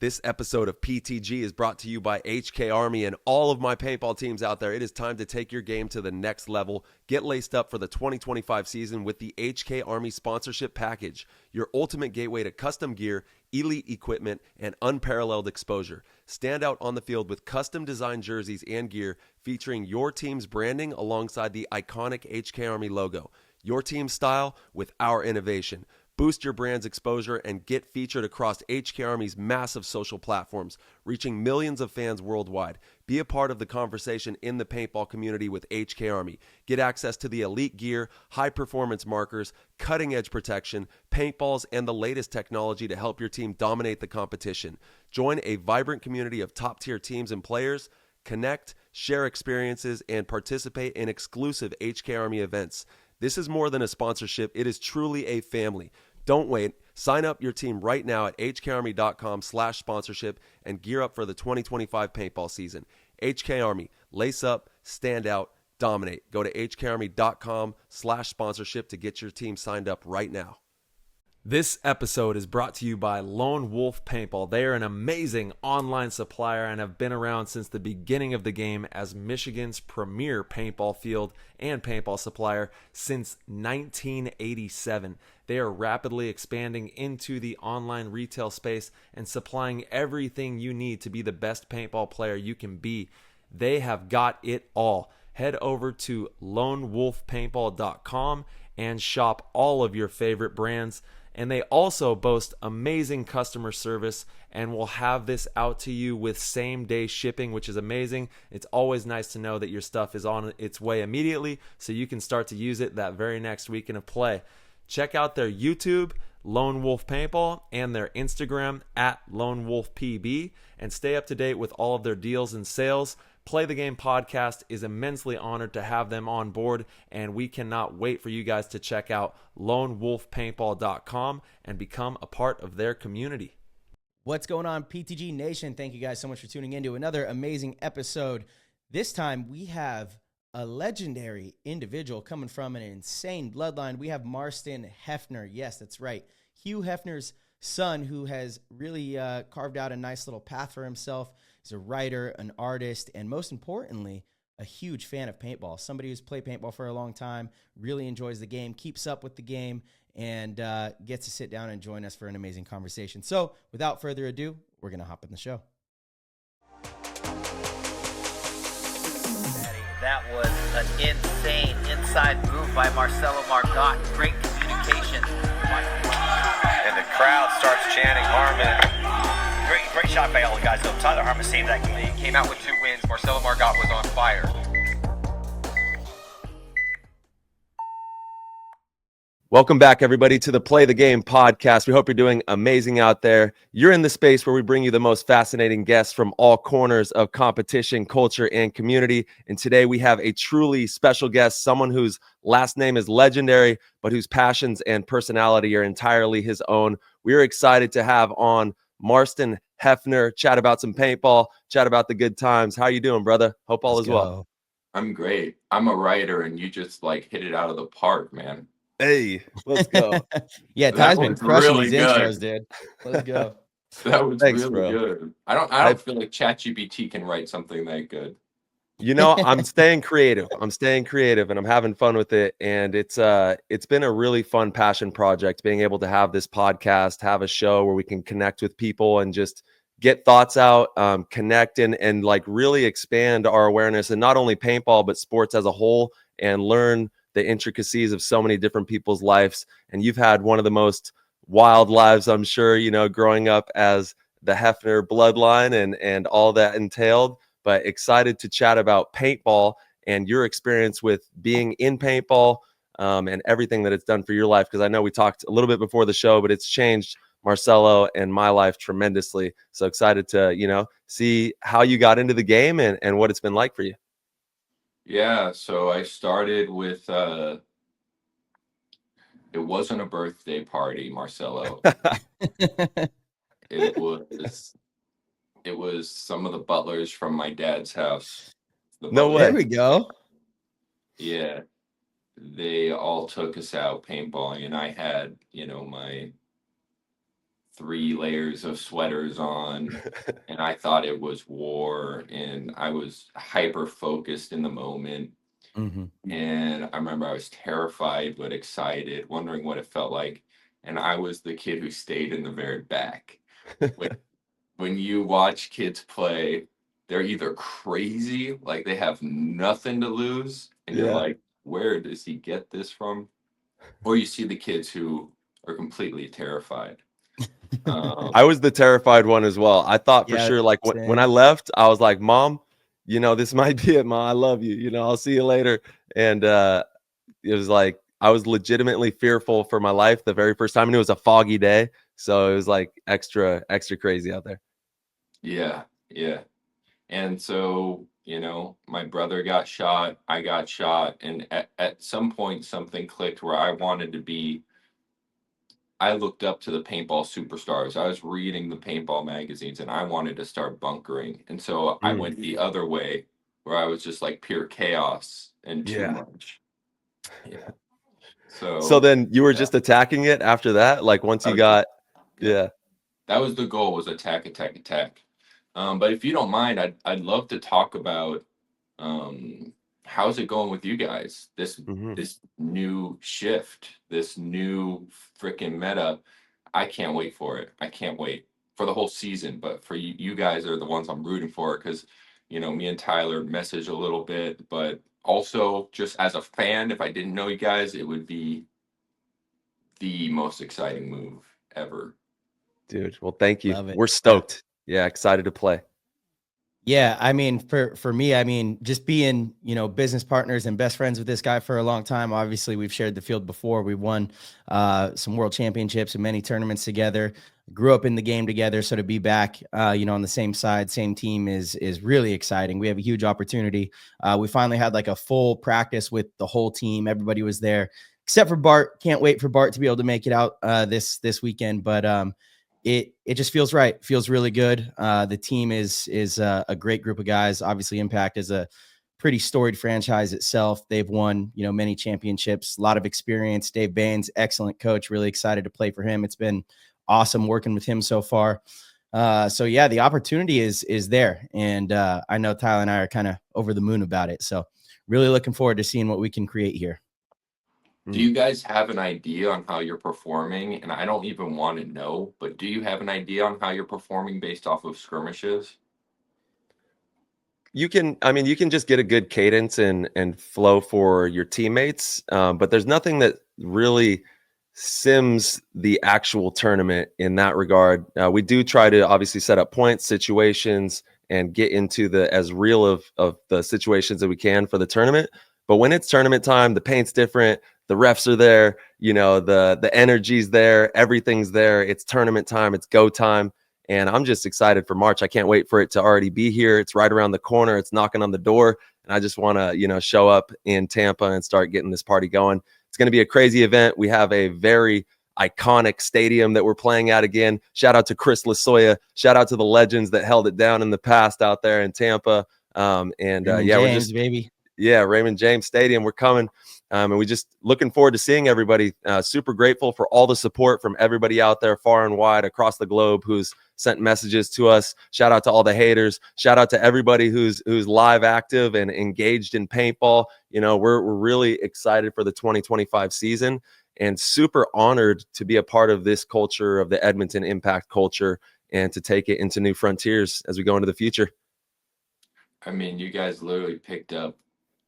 This episode of PTG is brought to you by HK Army and all of my paintball teams out there. It is time to take your game to the next level. Get laced up for the 2025 season with the HK Army sponsorship package, your ultimate gateway to custom gear, elite equipment, and unparalleled exposure. Stand out on the field with custom designed jerseys and gear featuring your team's branding alongside the iconic HK Army logo. Your team's style with our innovation. Boost your brand's exposure and get featured across HK Army's massive social platforms, reaching millions of fans worldwide. Be a part of the conversation in the paintball community with HK Army. Get access to the elite gear, high-performance markers, cutting-edge protection, paintballs, and the latest technology to help your team dominate the competition. Join a vibrant community of top-tier teams and players. Connect, share experiences, and participate in exclusive HK Army events. This is more than a sponsorship. It is truly a family. Don't wait. Sign up your team right now at hkarmy.com/sponsorship and gear up for the 2025 paintball season. HK Army, lace up, stand out, dominate. Go to hkarmy.com/sponsorship to get your team signed up right now. This episode is brought to you by Lone Wolf Paintball. They are an amazing online supplier and have been around since the beginning of the game as Michigan's premier paintball field and paintball supplier since 1987. They are rapidly expanding into the online retail space and supplying everything you need to be the best paintball player you can be. They have got it all. Head over to lonewolfpaintball.com and shop all of your favorite brands. And they also boast amazing customer service and will have this out to you with same-day shipping, which is amazing. It's always nice to know that your stuff is on its way immediately so you can start to use it that very next weekend of play. Check out their YouTube, Lone Wolf Paintball, and their Instagram at Lone Wolf PB, and stay up to date with all of their deals and sales. Play the Game podcast is immensely honored to have them on board, and we cannot wait for you guys to check out lonewolfpaintball.com and become a part of their community. What's going on, PTG Nation? Thank you guys so much for tuning in to another amazing episode. This time we have a legendary individual coming from an insane bloodline. We have Marston Hefner. Yes, that's right. Hugh Hefner's son, who has really carved out a nice little path for himself. He's a writer, an artist, and most importantly, a huge fan of paintball. Somebody who's played paintball for a long time, really enjoys the game, keeps up with the game, and gets to sit down and join us for an amazing conversation. So without further ado, we're going to hop in the show. That was an insane inside move by Marcelo Margot. Great communication. And the crowd starts chanting Harmon. Great shot by all the guys, though. Tyler Harmon saved that game. He came out with 2 wins. Marcelo Margot was on fire. Welcome back, everybody, to the Play the Game podcast. We hope you're doing amazing out there. You're in the space where we bring you the most fascinating guests from all corners of competition, culture, and community. And today we have a truly special guest, someone whose last name is legendary, but whose passions and personality are entirely his own. We're excited to have on Marston Hefner, chat about some paintball, chat about the good times. How you doing, brother? Hope all is well. I'm great. I'm a writer, and you just hit it out of the park, man. Hey, let's go. Yeah, Ty's been crushing really these good. intros, dude. Let's go. That was Thanks, really bro. good. I don't feel like ChatGPT can write something that good. You know, I'm staying creative. And I'm having fun with it. And it's been a really fun passion project, being able to have this podcast, have a show where we can connect with people and just get thoughts out, connect and really expand our awareness, and not only paintball, but sports as a whole, and learn the intricacies of so many different people's lives. And you've had one of the most wild lives, I'm sure, growing up as the Hefner bloodline and all that entailed. But excited to chat about paintball and your experience with being in paintball and everything that it's done for your life. Because I know we talked a little bit before the show, but it's changed Marcelo and my life tremendously. So excited to, see how you got into the game and what it's been like for you. Yeah, so I started with it wasn't a birthday party, Marcelo. It was some of the butlers from my dad's house. No way. There we go. Yeah. They all took us out paintballing, and I had, my 3 layers of sweaters on, and I thought it was war, and I was hyper focused in the moment. And I remember I was terrified but excited, wondering what it felt like. And I was the kid who stayed in the very back. When you watch kids play, they're either crazy, like they have nothing to lose, and you're Yeah. like, where does he get this from? Or you see the kids who are completely terrified. I was the terrified one as well. I thought for Yeah, sure, like when I left, I was like, Mom, this might be it, Mom. I love you. I'll see you later. And it was like I was legitimately fearful for my life the very first time, and it was a foggy day, so it was like extra crazy out there. Yeah, yeah. And so, my brother got shot, I got shot, and at some point something clicked where I looked up to the paintball superstars. I was reading the paintball magazines and I wanted to start bunkering. And so I went the other way where I was just like pure chaos and too much. Yeah. So then you were just attacking it after that? Like once you got, yeah. That was the goal, was attack, attack, attack. But if you don't mind, I'd love to talk about how's it going with you guys? This new shift, this new freaking meta. I can't wait for it. I can't wait for the whole season. But for you guys are the ones I'm rooting for, because me and Tyler message a little bit, but also just as a fan, if I didn't know you guys, it would be the most exciting move ever. Dude, well, thank you. Love it. We're stoked. Yeah, excited to play. Yeah, I mean, for me, I mean, just being, business partners and best friends with this guy for a long time. Obviously, we've shared the field before. We won some world championships and many tournaments together. Grew up in the game together, so to be back, on the same side, same team is really exciting. We have a huge opportunity. We finally had like a full practice with the whole team. Everybody was there except for Bart. Can't wait for Bart to be able to make it out this weekend, but it just feels right. Feels really good. The team is a great group of guys. Obviously, Impact is a pretty storied franchise itself. They've won, many championships, a lot of experience. Dave Baines, excellent coach. Really excited to play for him. It's been awesome working with him so far. So yeah, the opportunity is there, and I know Tyler and I are kind of over the moon about it. So really looking forward to seeing what we can create here. Do you guys have an idea on how you're performing? And I don't even want to know, but do you have an idea on how you're performing based off of skirmishes? You can just get a good cadence and flow for your teammates. But there's nothing that really sims the actual tournament in that regard. We do try to obviously set up points, situations, and get into the as real of the situations that we can for the tournament. But when it's tournament time, the paint's different. The refs are there, the energy's there, everything's there. It's tournament time, it's go time. And I'm just excited for March. I can't wait for it to already be here. It's right around the corner. It's knocking on the door. And I just want to, show up in Tampa and start getting this party going. It's going to be a crazy event. We have a very iconic stadium that we're playing at again. Shout out to Chris Lasoya. Shout out to the legends that held it down in the past out there in Tampa. James, we're just, baby. Yeah, Raymond James Stadium. We're coming. And we just looking forward to seeing everybody. Super grateful for all the support from everybody out there far and wide across the globe who's sent messages to us. Shout out to all the haters. Shout out to everybody who's live active and engaged in paintball. We're really excited for the 2025 season and super honored to be a part of this culture of the Edmonton Impact culture and to take it into new frontiers as we go into the future. I mean, you guys literally picked up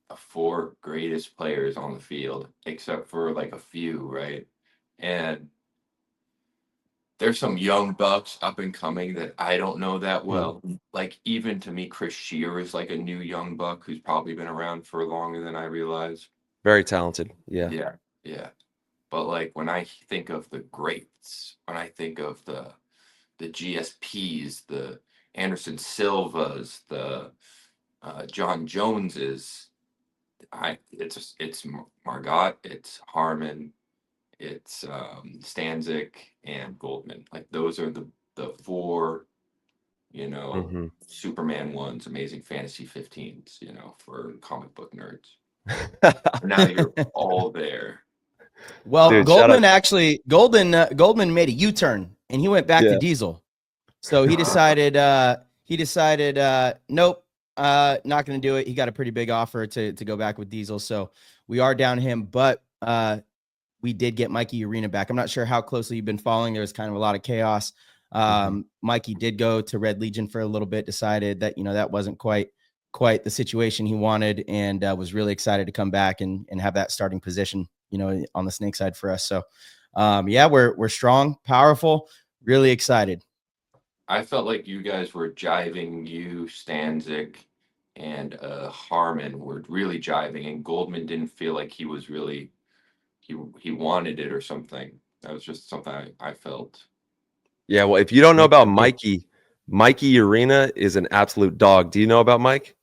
the 4 greatest players on the field, except for like a few, right? And there's some young bucks up and coming that I don't know that well. Like, even to me, Chris Shear is like a new young buck who's probably been around for longer than I realize. Very talented. Yeah. Yeah. But like, when I think of the greats, when I think of the GSPs, the Anderson Silvas, the John Joneses, it's Margot, it's Harmon, it's Stanzik and Goldman. Like, those are the 4, Superman 1s, Amazing Fantasy 15s, for comic book nerds. Now you're all there. Well, Dude, Goldman Goldman made a U-turn and he went back to Diesel. So he decided, nope, not going to do it. He got a pretty big offer to go back with Diesel. So we are down him, but we did get Mikey Arena back. I'm not sure how closely you've been following. There was kind of a lot of chaos. Mikey did go to Red Legion for a little bit, decided that, that wasn't quite the situation he wanted, and was really excited to come back and have that starting position, on the snake side for us. So we're strong, powerful, really excited. I felt like you guys were jiving. You, Stanzik, and Harmon were really jiving, and Goldman didn't feel like he was really he wanted it or something. That was just something I felt. Yeah, well, if you don't know about Mikey Arena is an absolute dog. Do you know about Mike?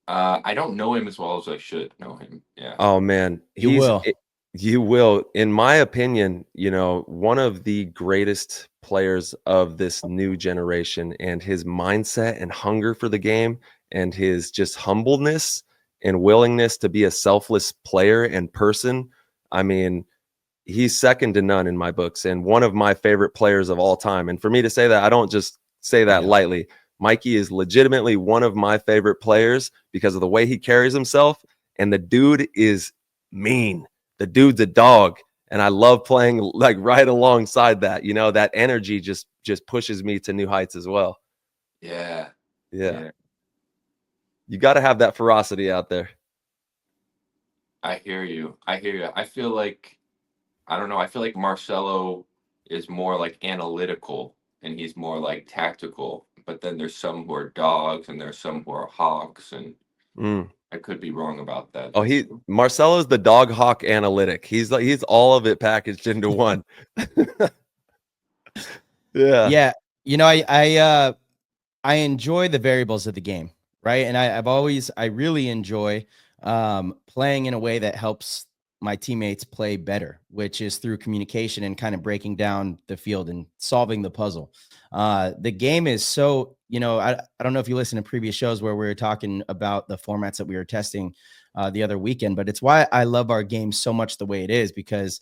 I don't know him as well as I should know him. Yeah. Oh man, you will. In my opinion, one of the greatest players of this new generation, and his mindset and hunger for the game, and his just humbleness and willingness to be a selfless player and person. I mean, he's second to none in my books, and one of my favorite players of all time. And for me to say that, I don't just say that lightly. Mikey is legitimately one of my favorite players because of the way he carries himself. And the dude is mean. The dude's a dog. And I love playing like right alongside that. That energy just pushes me to new heights as well. Yeah. You got to have that ferocity out there. I hear you. I feel like, I don't know. I feel like Marcelo is more like analytical and he's more like tactical. But then there's some who are dogs and there's some who are hawks, and I could be wrong about that. Oh, Marcelo's the dog hawk analytic. He's all of it packaged into one. Yeah. I enjoy the variables of the game, right? And I really enjoy playing in a way that helps my teammates play better, which is through communication and kind of breaking down the field and solving the puzzle. The game is so, I don't know if you listen to previous shows where we were talking about the formats that we were testing the other weekend, but it's why I love our game so much the way it is, because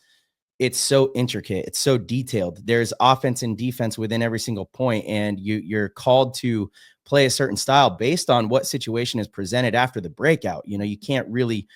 it's so intricate. It's so detailed. There's offense and defense within every single point, and you're called to play a certain style based on what situation is presented after the breakout. You can't really,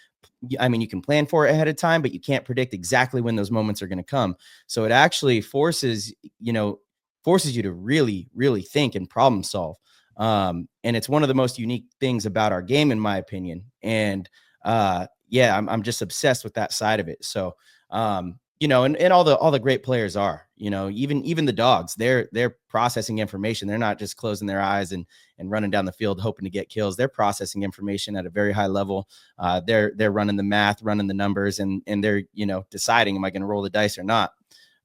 you can plan for it ahead of time, but you can't predict exactly when those moments are going to come. So it actually forces you to really, really think and problem solve. And it's one of the most unique things about our game, in my opinion. And I'm just obsessed with that side of it. So, and all the great players are, even the dogs, they're processing information. They're not just closing their eyes and running down the field hoping to get kills. They're processing information at a very high level. They're running the math, running the numbers, and they're, deciding, am I going to roll the dice or not?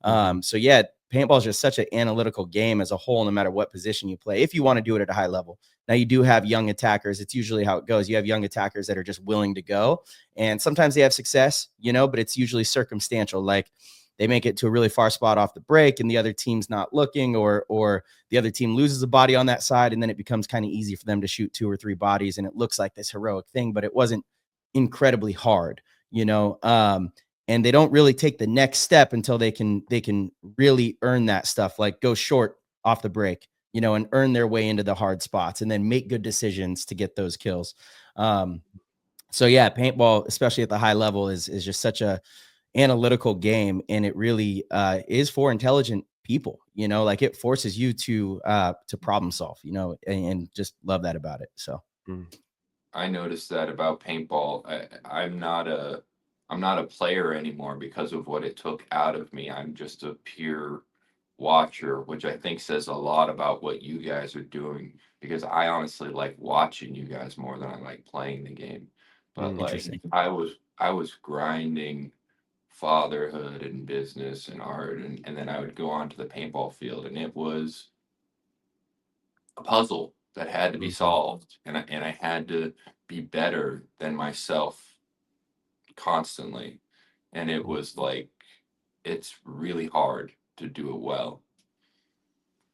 Paintball is just such an analytical game as a whole, no matter what position you play, if you want to do it at a high level. Now, you do have young attackers. It's usually how it goes. You have young attackers that are just willing to go, and sometimes they have success, but it's usually circumstantial. Like they make it to a really far spot off the break and the other team's not looking, or the other team loses a body on that side, and then it becomes kind of easy for them to shoot 2 or 3 bodies, and it looks like this heroic thing, but it wasn't incredibly hard, and they don't really take the next step until they can really earn that stuff, like go short off the break, and earn their way into the hard spots and then make good decisions to get those kills. Paintball, especially at the high level, is just such a analytical game, and it really is for intelligent people. Like it forces you to problem solve, and just love that about it. So I noticed that about paintball. I'm not a player anymore because of what it took out of me. I'm just a pure watcher, which I think says a lot about what you guys are doing, because I honestly like watching you guys more than I like playing the game. But like I was grinding fatherhood and business and art, and then I would go onto the paintball field, and it was a puzzle that had to be solved, and I had to be better than myself constantly, and it was like, it's really hard to do it well.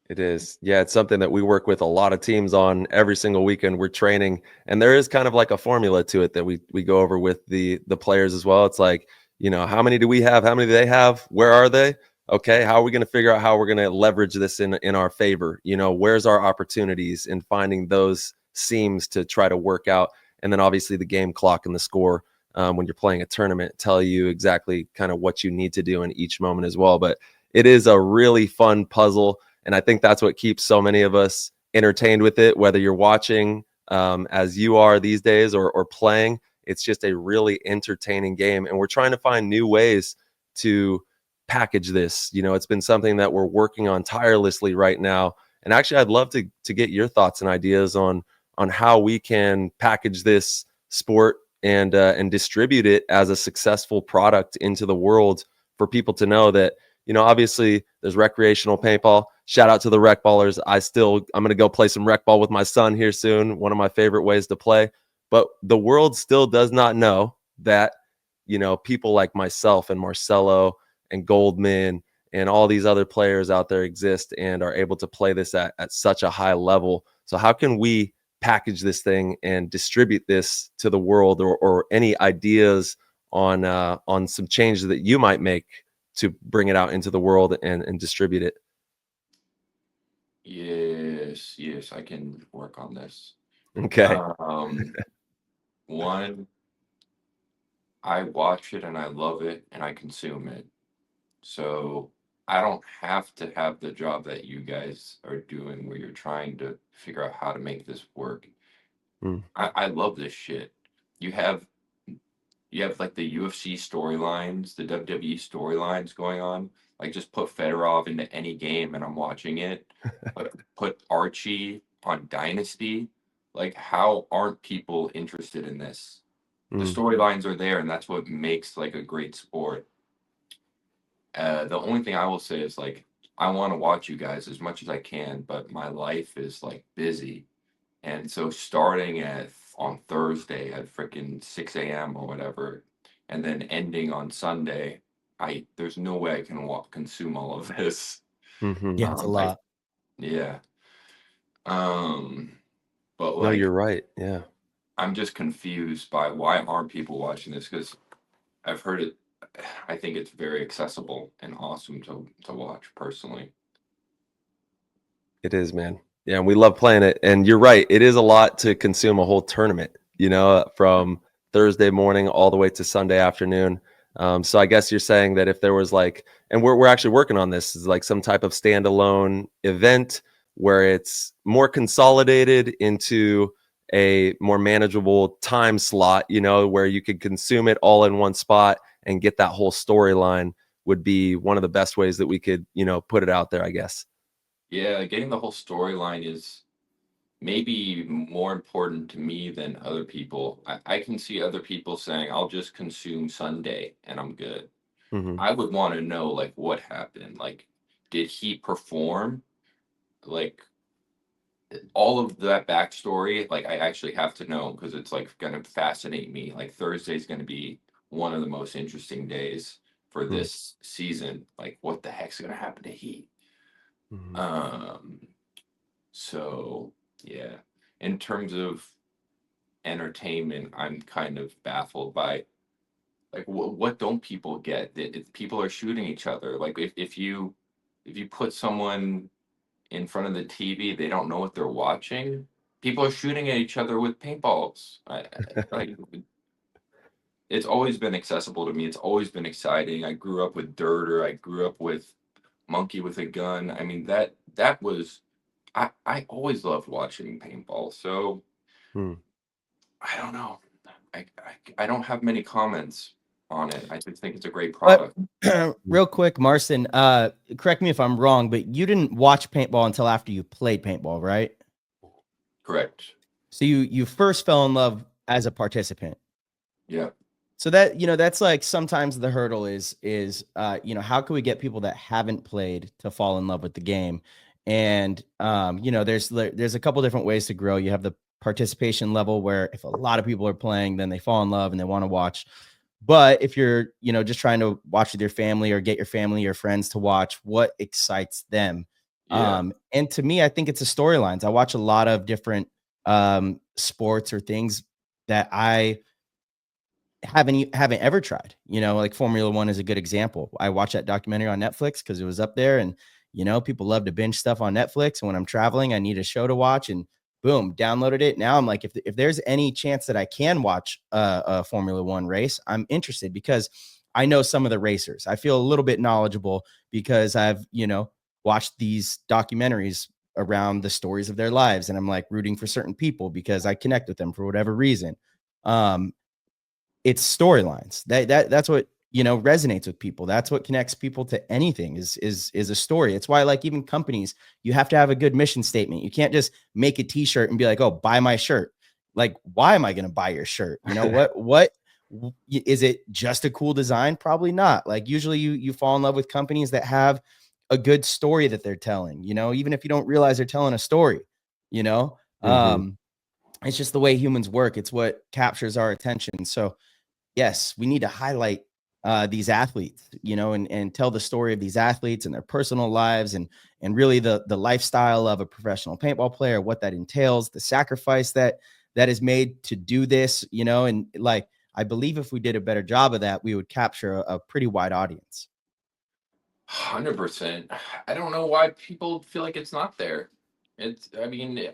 It is. Yeah, it's something that we work with a lot of teams on every single weekend. We're training, and there is kind of like a formula to it that we go over with the players as well. It's like, how many do we have? How many do they have? Where are they? Okay, how are we going to figure out how we're going to leverage this in our favor? Where's our opportunities in finding those seams to try to work out? And then obviously the game clock and the score when you're playing a tournament tell you exactly kind of what you need to do in each moment as well. But it is a really fun puzzle, and I think that's what keeps so many of us entertained with it, whether you're watching as you are these days or playing. It's just a really entertaining game, and we're trying to find new ways to package this. It's been something that we're working on tirelessly right now, and actually I'd love to get your thoughts and ideas on how we can package this sport and distribute it as a successful product into the world for people to know that obviously there's recreational paintball. Shout out to the rec ballers. I'm going to go play some rec ball with my son here soon, one of my favorite ways to play. But the world still does not know that people like myself and Marcelo and Goldman and all these other players out there exist and are able to play this at such a high level. So how can we package this thing and distribute this to the world, or any ideas on some changes that you might make to bring it out into the world and distribute it? Yes, I can work on this. Okay. One, I watch it and I love it and I consume it. So I don't have to have the job that you guys are doing where you're trying to figure out how to make this work. Mm. I love this shit. You have like the UFC storylines, the WWE storylines going on. Like just put Fedorov into any game and I'm watching it. Put Archie on Dynasty. Like, how aren't people interested in this? The storylines are there, and that's what makes like a great sport. The only thing I will say is like I want to watch you guys as much as I can, but my life is like busy. And so starting on Thursday at freaking 6 a.m. or whatever, and then ending on Sunday, there's no way I can consume all of this. Mm-hmm. Yeah, it's a lot. Yeah. But No, like you're right. Yeah. I'm just confused by why aren't people watching this, because I've heard it. I think it's very accessible and awesome to watch personally. It is, man. Yeah, and we love playing it. And you're right. It is a lot to consume a whole tournament, from Thursday morning all the way to Sunday afternoon. So I guess you're saying that if there was and we're actually working on this, is like some type of standalone event where it's more consolidated into a more manageable time slot, where you could consume it all in one spot and get that whole storyline, would be one of the best ways that we could, put it out there, I guess. Yeah, getting the whole storyline is maybe more important to me than other people. I can see other people saying, I'll just consume Sunday and I'm good. Mm-hmm. I would want to know like what happened. Like, did he perform? Like all of that backstory, like I actually have to know because it's like gonna fascinate me. Like Thursday's gonna be one of the most interesting days for this season. Like what the heck's gonna happen to Heat? Mm-hmm. So yeah, in terms of entertainment, I'm kind of baffled by like what don't people get? That people are shooting each other. Like if you put someone in front of the TV, they don't know what they're watching. People are shooting at each other with paintballs. Like it's always been accessible to me. It's always been exciting. I grew up with dirt, or I grew up with monkey with a gun. I mean that was I always loved watching paintball. So I don't know. I don't have many comments on it. I just think it's a great product. But real quick, Marston, correct me if I'm wrong, but you didn't watch paintball until after you played paintball, right? Correct. So you first fell in love as a participant. Yeah. So that, that's like sometimes the hurdle is how can we get people that haven't played to fall in love with the game? And there's a couple different ways to grow. You have the participation level where if a lot of people are playing, then they fall in love and they want to watch. But if you're, just trying to watch with your family or get your family or friends to watch, what excites them? Yeah. And to me, I think it's the storylines. I watch a lot of different sports or things that I haven't ever tried. Like Formula One is a good example. I watched that documentary on Netflix because it was up there, and people love to binge stuff on Netflix. And when I'm traveling, I need a show to watch, and boom, downloaded it. Now I'm like, if there's any chance that I can watch a Formula One race, I'm interested because I know some of the racers. I feel a little bit knowledgeable because I've watched these documentaries around the stories of their lives, and I'm like rooting for certain people because I connect with them for whatever reason. It's storylines that's what resonates with people. That's what connects people to anything is a story. It's why, like, even companies, you have to have a good mission statement. You can't just make a t-shirt and be like, oh, buy my shirt. Like, why am I going to buy your shirt? What is it? Just a cool design? Probably not. Like, usually you fall in love with companies that have a good story that they're telling, even if you don't realize they're telling a story. It's just the way humans work. It's what captures our attention. So yes, we need to highlight these athletes, and tell the story of these athletes and their personal lives, and really the lifestyle of a professional paintball player, what that entails, the sacrifice that is made to do this, and like, I believe if we did a better job of that, we would capture a pretty wide audience. 100%. I don't know why people feel like it's not there. I mean,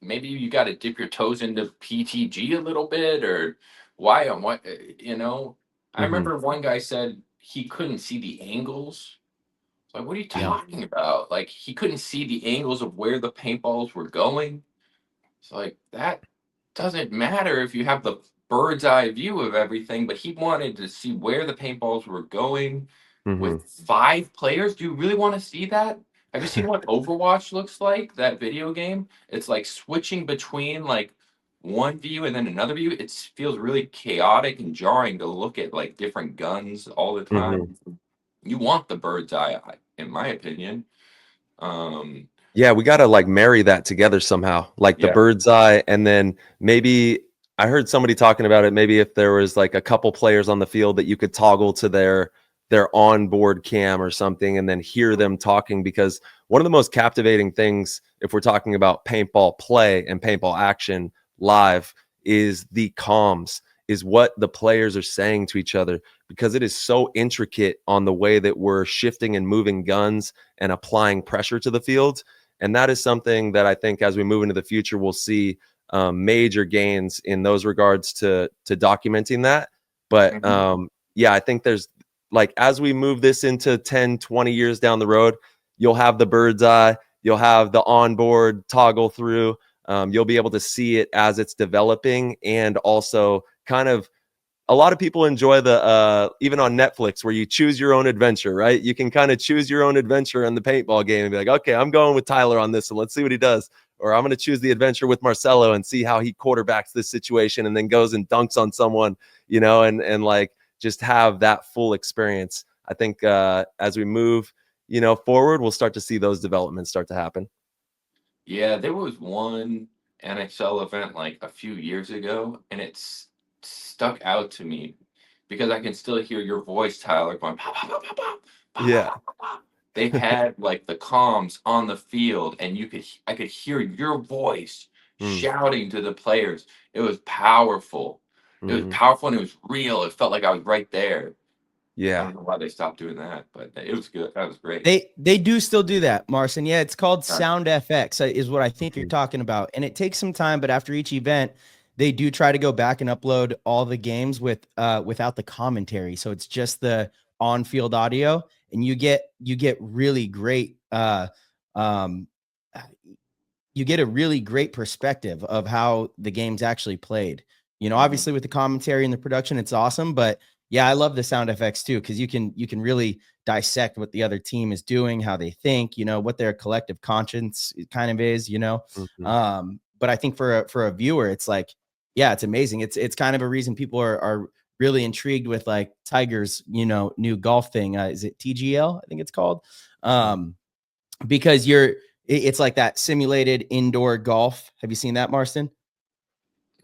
maybe you got to dip your toes into PTG a little bit, or why? I remember one guy said he couldn't see the angles. Like, what are you talking about? Like, he couldn't see the angles of where the paintballs were going. It's like, that doesn't matter if you have the bird's eye view of everything, but he wanted to see where the paintballs were going with 5 players. Do you really want to see that? Have you seen what Overwatch looks like, that video game? It's like switching between like one view and then another view. It feels really chaotic and jarring to look at like different guns all the time. You want the bird's eye, in my opinion. Yeah, we got to like marry that together somehow, like the bird's eye. And then maybe I heard somebody talking about it. Maybe if there was like a couple players on the field that you could toggle to their onboard cam or something, and then hear them talking, because one of the most captivating things, if we're talking about paintball play and paintball action live, is the comms, is what the players are saying to each other, because it is so intricate on the way that we're shifting and moving guns and applying pressure to the field. And that is something that I think as we move into the future, we'll see major gains in those regards to documenting that. But yeah, I think there's, like, as we move this into 10, 20 years down the road, you'll have the bird's eye, you'll have the onboard toggle through, you'll be able to see it as it's developing. And also kind of, a lot of people enjoy the, even on Netflix, where you choose your own adventure, right? You can kind of choose your own adventure in the paintball game and be like, okay, I'm going with Tyler on this, and let's see what he does. Or I'm going to choose the adventure with Marcelo and see how he quarterbacks this situation and then goes and dunks on someone, and like, just have that full experience. I think as we move, forward, we'll start to see those developments start to happen. Yeah, there was one NXL event like a few years ago, and it's stuck out to me because I can still hear your voice, Tyler, going pop, pop, pop, pop, pop, Yeah. pop, pop, pop. They had like the comms on the field, and I could hear your voice shouting to the players. It was powerful. It was powerful, and it was real. It felt like I was right there. Yeah. I don't know why they stopped doing that, but it was good. That was great. They do still do that, Marston. Yeah, it's called Sound FX is what I think you're talking about. And it takes some time, but after each event, they do try to go back and upload all the games without the commentary. So it's just the on-field audio, and you get really great you get a really great perspective of how the game's actually played. Obviously with the commentary and the production, it's awesome, but yeah, I love the sound effects too, because you can really dissect what the other team is doing, how they think, what their collective conscience kind of is, But I think for a viewer, it's like, yeah, it's amazing. It's kind of a reason people are really intrigued with like Tiger's, new golf thing. Is it TGL? I think it's called. Because it's like that simulated indoor golf. Have you seen that, Marston?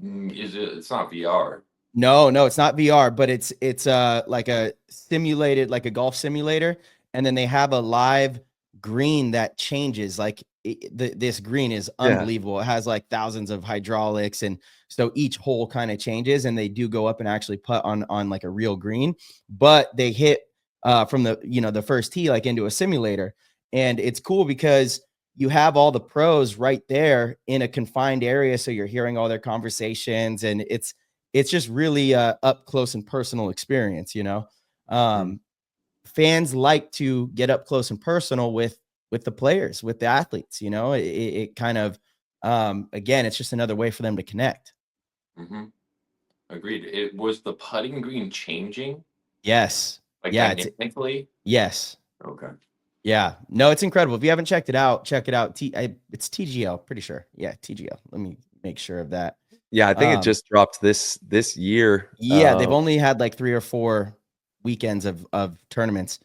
It's not VR. No, it's not VR, but it's like a simulated, like a golf simulator. And then they have a live green that changes. Like this green is Yeah. unbelievable. It has like thousands of hydraulics, and so each hole kind of changes, and they do go up and actually putt on like a real green, but they hit from the the first tee like into a simulator, and it's cool because you have all the pros right there in a confined area, so you're hearing all their conversations, and it's just really up close and personal experience. Fans like to get up close and personal with the players, with the athletes. It kind of again, it's just another way for them to connect. Mm-hmm. Agreed. It was the putting green changing, Yes. like Yeah. dynamically. Yes. Okay. Yeah. No, it's incredible. If you haven't checked it out, check it out. It's TGL, pretty sure. Yeah, TGL. Let me make sure of that. Yeah, I think it just dropped this year. Yeah, they've only had like 3 or 4 weekends of tournaments.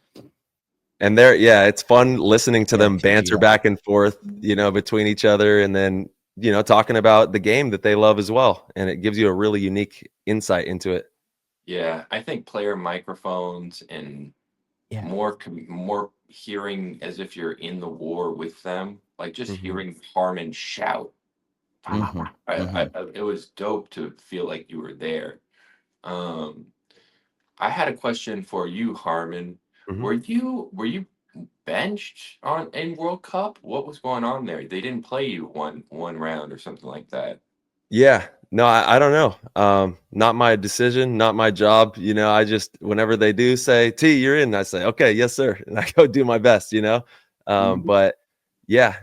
And it's fun listening to them banter TGL. back and forth, between each other, and then, talking about the game that they love as well. And it gives you a really unique insight into it. Yeah, I think player microphones and more hearing as if you're in the war with them, like just hearing Harmon shout. It was dope to feel like you were there. I had a question for you, Harmon. Were you benched in World Cup? What was going on there? They didn't play you one round or something like that. Yeah, no, I don't know. Not my decision, not my job. I just, whenever they do say, T, you're in, I say, okay, yes, sir. And I go do my best, But yeah,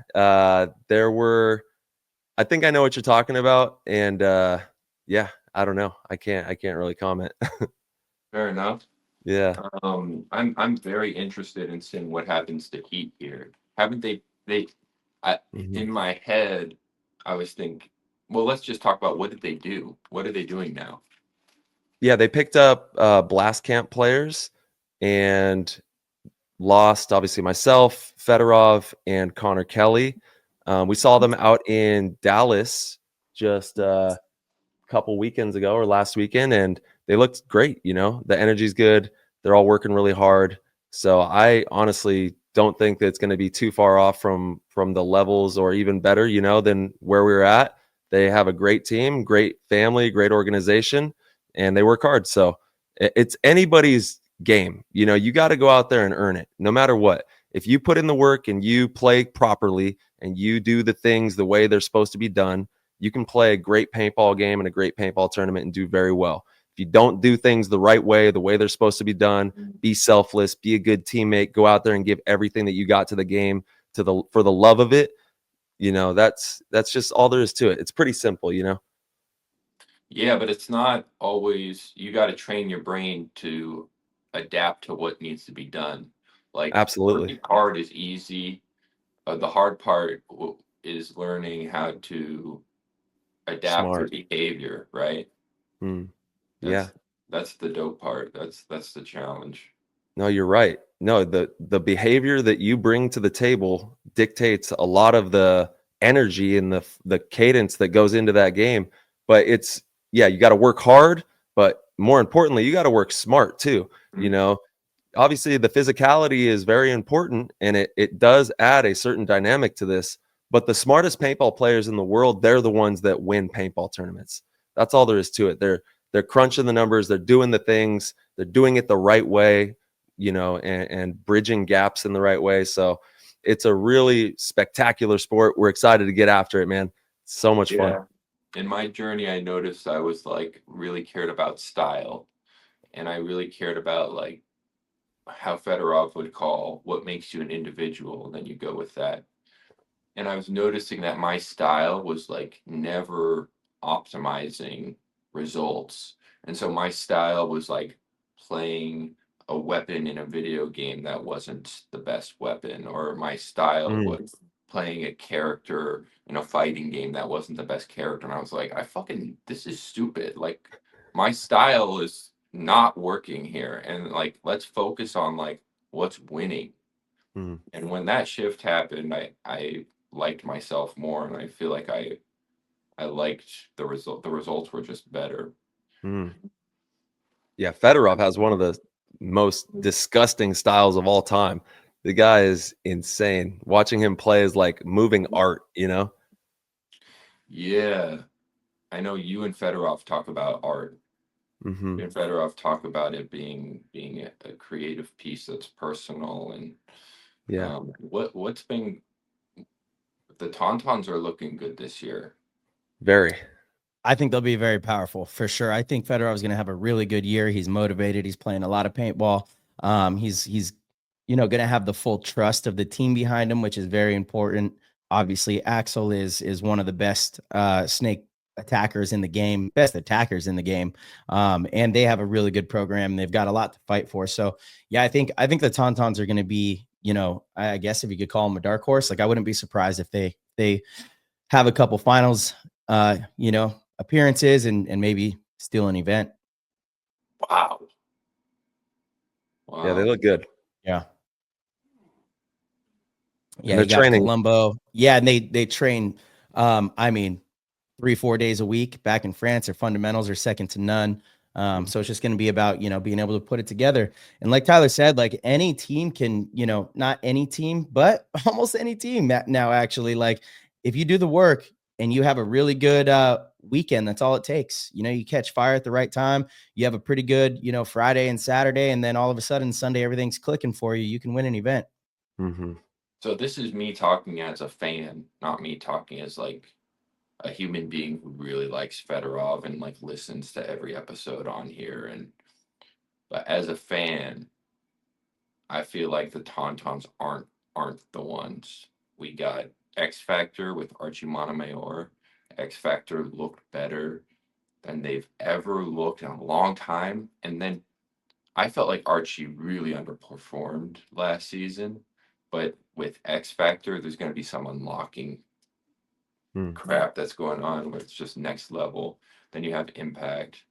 there were, I think I know what you're talking about. And yeah, I don't know. I can't really comment. Fair enough. Yeah. I'm very interested in seeing what happens to Heat here. Haven't they in my head, I was thinking, well, let's just talk about what did they do? What are they doing now? Yeah, they picked up Blast Camp players and lost, obviously, myself, Fedorov, and Connor Kelly. We saw them out in Dallas just a couple weekends ago or last weekend, and they looked great. The energy's good. They're all working really hard. So I honestly don't think that it's going to be too far off from the levels, or even better, than where we were at. They have a great team, great family, great organization, and they work hard. So it's anybody's game. You got to go out there and earn it, no matter what. If you put in the work and you play properly and you do the things the way they're supposed to be done, you can play a great paintball game and a great paintball tournament and do very well. If you don't do things the right way, the way they're supposed to be done, be selfless, be a good teammate, go out there and give everything that you got to the game for the love of it. That's just all there is to it. It's pretty simple, Yeah, but it's not always, you got to train your brain to adapt to what needs to be done. Like, absolutely, working hard is easy. The hard part is learning how to adapt to behavior, right? Yeah, that's the dope part. That's the challenge. No, you're right. No, the behavior that you bring to the table dictates a lot of the energy and the cadence that goes into that game. But you got to work hard, but more importantly, you got to work smart too. Obviously the physicality is very important, and it does add a certain dynamic to this. But the smartest paintball players in the world, they're the ones that win paintball tournaments. That's all there is to it. They're crunching the numbers, they're doing the things, they're doing it the right way, and bridging gaps in the right way. So it's a really spectacular sport. We're excited to get after it, man. It's so much fun. In my journey, I noticed I was like really cared about style, and I really cared about like how Fedorov would call what makes you an individual, and then you go with that. And I was noticing that my style was like never optimizing results. And so my style was like playing a weapon in a video game that wasn't the best weapon, or my style was playing a character in a fighting game that wasn't the best character. And I was like, this is stupid. Like, my style is not working here. And like, let's focus on like what's winning. And when that shift happened, I liked myself more, and I feel like I liked the result. The results were just better. Yeah, Fedorov has one of the most disgusting styles of all time. The guy is insane. Watching him play is like moving art, you know? Yeah. I know you and Fedorov talk about art. Mm-hmm. You and Fedorov talk about it being a creative piece that's personal. And Yeah. what's been, the Tauntauns are looking good this year. Very. I think they'll be very powerful for sure. I think Fedorov is going to have a really good year. He's motivated. He's playing a lot of paintball. He's going to have the full trust of the team behind him, which is very important. Obviously, Axel is one of the best snake attackers in the game, best attackers in the game, and they have a really good program. They've got a lot to fight for. So, yeah, I think the Tauntauns are going to be, I guess if you could call them a dark horse. Like I wouldn't be surprised if they have a couple finals, appearances and maybe steal an event. Wow. Yeah, they look good. Yeah. And Yeah, you got training. Colombo. Yeah, and they train 3-4 days a week back in France. Their fundamentals are second to none. So it's just going to be about, being able to put it together. And like Tyler said, like any team can, not any team, but almost any team now actually, like if you do the work and you have a really good weekend, that's all it takes. You catch fire at the right time. You have a pretty good, Friday and Saturday, and then all of a sudden Sunday, everything's clicking for you. You can win an event. Mm-hmm. So this is me talking as a fan, not me talking as like a human being who really likes Fedorov and like listens to every episode on here. But as a fan, I feel like the Tauntauns aren't the ones. We got X Factor with Archie Montemayor. X Factor looked better than they've ever looked in a long time. And then I felt like Archie really underperformed last season. But with X Factor, there's going to be some unlocking crap that's going on where it's just next level. Then you have Impact.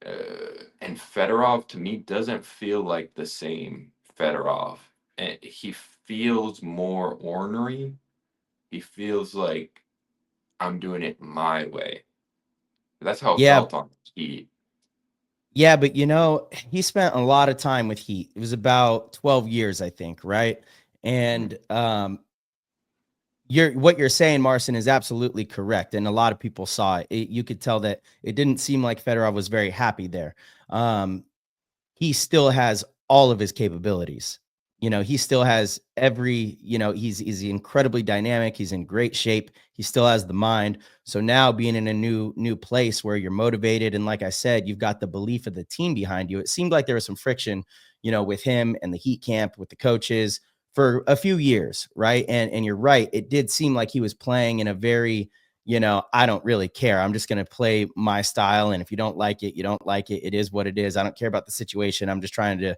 And Fedorov, to me, doesn't feel like the same Fedorov. And he feels more ornery. He feels like I'm doing it my way. That's how it Yeah. felt on Heat. Yeah, but he spent a lot of time with Heat. It was about 12 years, I think, right? And what you're saying, Marston, is absolutely correct. And a lot of people saw it. You could tell that it didn't seem like Fedorov was very happy there. He still has all of his capabilities. He still has every, he's incredibly dynamic. He's in great shape. He still has the mind. So now being in a new place where you're motivated, and like I said, you've got the belief of the team behind you. It seemed like there was some friction, with him and the Heat camp, with the coaches for a few years, right? And you're right. It did seem like he was playing in a very, I don't really care. I'm just going to play my style. And if you don't like it, you don't like it. It is what it is. I don't care about the situation. I'm just trying to,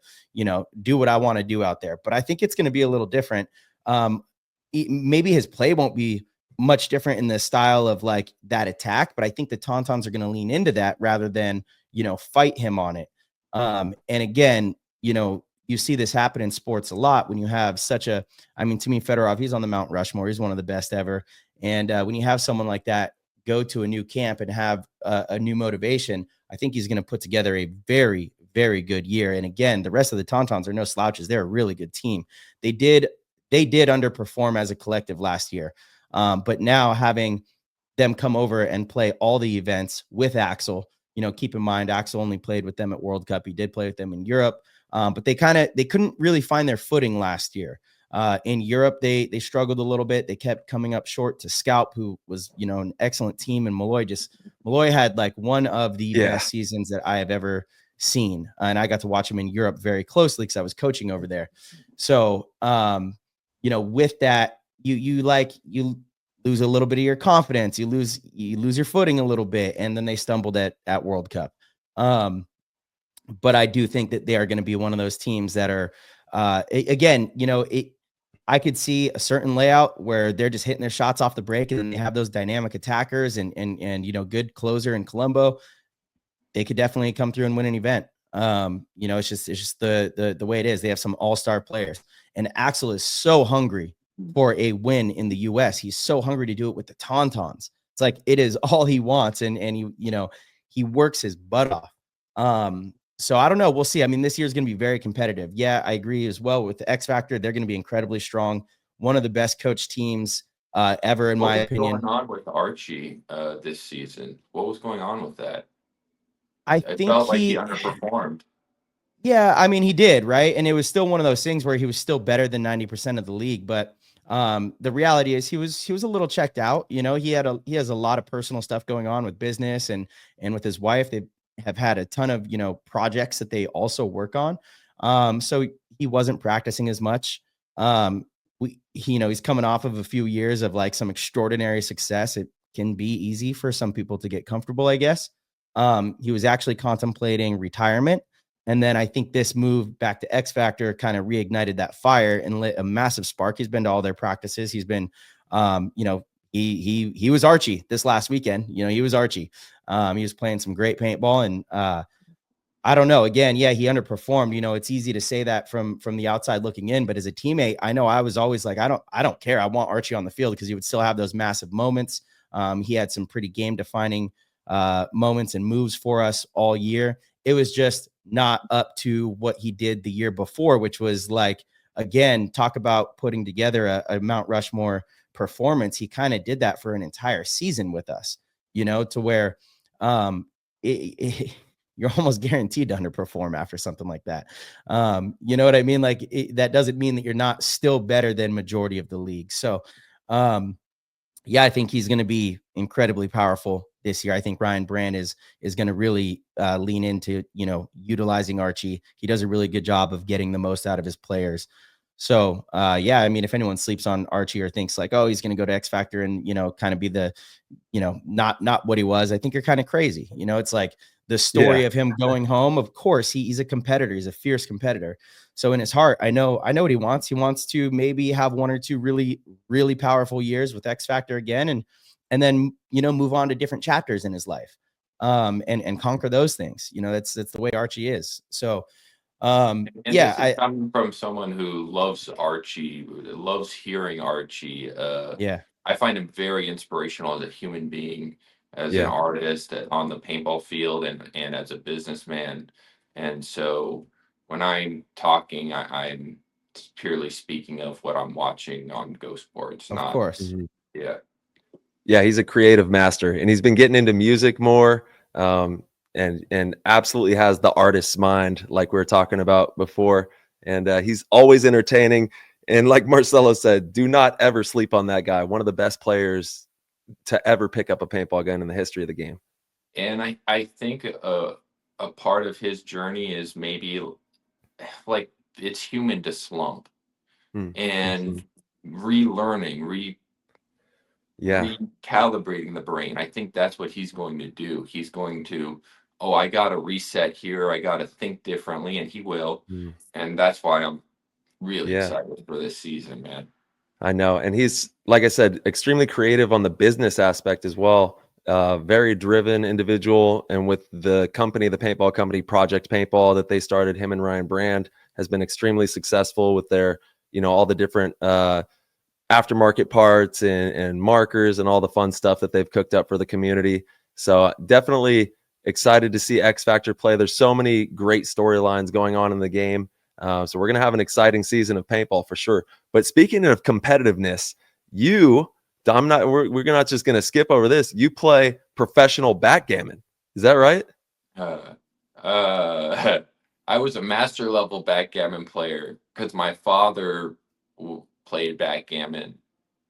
do what I want to do out there. But I think it's going to be a little different. Maybe his play won't be much different in the style of like that attack, but I think the Tauntauns are going to lean into that rather than, fight him on it. And again, you see this happen in sports a lot when you have to me, Fedorov, he's on the Mount Rushmore. He's one of the best ever. And when you have someone like that go to a new camp and have a new motivation, I think he's going to put together a very, very good year. And again, the rest of the Tauntauns are no slouches. They're a really good team. They did underperform as a collective last year. But now having them come over and play all the events with Axel, keep in mind, Axel only played with them at World Cup. He did play with them in Europe. But they couldn't really find their footing last year. In Europe, they struggled a little bit. They kept coming up short to Scalp, who was, an excellent team. And Malloy had like one of the best seasons that I have ever seen. And I got to watch him in Europe very closely because I was coaching over there. So, with that, you lose a little bit of your confidence. You lose your footing a little bit. And then they stumbled at World Cup. But I do think that they are going to be one of those teams that are, again, I could see a certain layout where they're just hitting their shots off the break, and then they have those dynamic attackers and good closer in Colombo. They could definitely come through and win an event. It's just the way it is. They have some all-star players, and Axel is so hungry for a win in the US. He's so hungry to do it with the Tauntauns. It's like it is all he wants, and he works his butt off. So I don't know. We'll see. I mean, this year is going to be very competitive. Yeah, I agree as well with the X Factor. They're going to be incredibly strong. One of the best coach teams ever, in my opinion. What was going on with Archie this season? What was going on with that? I It think felt like he underperformed. yeah, I mean, he did, right? And it was still one of those things where he was still better than 90% of the league. But the reality is he was a little checked out. You know, he has a lot of personal stuff going on with business and with his wife. They have had a ton of, projects that they also work on. So he wasn't practicing as much. He's coming off of a few years of like some extraordinary success. It can be easy for some people to get comfortable, I guess. He was actually contemplating retirement. And then I think this move back to X Factor kind of reignited that fire and lit a massive spark. He's been to all their practices. He's been, he was Archie this last weekend. He was Archie. He was playing some great paintball, and I don't know. Again, yeah, he underperformed. It's easy to say that from the outside looking in, but as a teammate, I know I was always like, I don't care. I want Archie on the field because he would still have those massive moments. He had some pretty game defining moments and moves for us all year. It was just not up to what he did the year before, which was like, again, talk about putting together a Mount Rushmore performance. He kind of did that for an entire season with us, to where you're almost guaranteed to underperform after something like that. You know what I mean? Like that doesn't mean that you're not still better than majority of the league. So, yeah, I think he's going to be incredibly powerful this year. I think Ryan Brand is going to really lean into, utilizing Archie. He does a really good job of getting the most out of his players. So, yeah, I mean, if anyone sleeps on Archie or thinks like, oh, he's going to go to X Factor and, kind of be the, not what he was, I think you're kind of crazy. It's like the story of him going home. Of course, he's a competitor. He's a fierce competitor. So in his heart, I know what he wants. He wants to maybe have one or two really, really powerful years with X Factor again, and then move on to different chapters in his life, and conquer those things. That's the way Archie is. So, And yeah, this is coming from someone who loves Archie, loves hearing Archie. yeah, I find him very inspirational as a human being, as an artist on the paintball field, and as a businessman. And so when I'm talking, I'm purely speaking of what I'm watching on Go Sports, of not, course, yeah. Yeah, he's a creative master, and he's been getting into music more, and absolutely has the artist's mind, like we were talking about before. And he's always entertaining. And like Marcelo said, do not ever sleep on that guy. One of the best players to ever pick up a paintball gun in the history of the game. And I think a part of his journey is maybe like it's human to slump and relearning, recalibrating the brain. I think that's what he's going to do. He's going to, oh, I got to reset here. I got to think differently, and he will. And that's why I'm really excited for this season, man. I know. And he's, like I said, extremely creative on the business aspect as well. Very driven individual. And with the company, the paintball company, Project Paintball, that they started, him and Ryan Brand, has been extremely successful with their, all the different aftermarket parts and markers and all the fun stuff that they've cooked up for the community. So definitely excited to see X Factor play. There's so many great storylines going on in the game. So we're going to have an exciting season of paintball for sure. But speaking of competitiveness, we're not just going to skip over this. You play professional backgammon. Is that right? I was a master level backgammon player because my father played backgammon.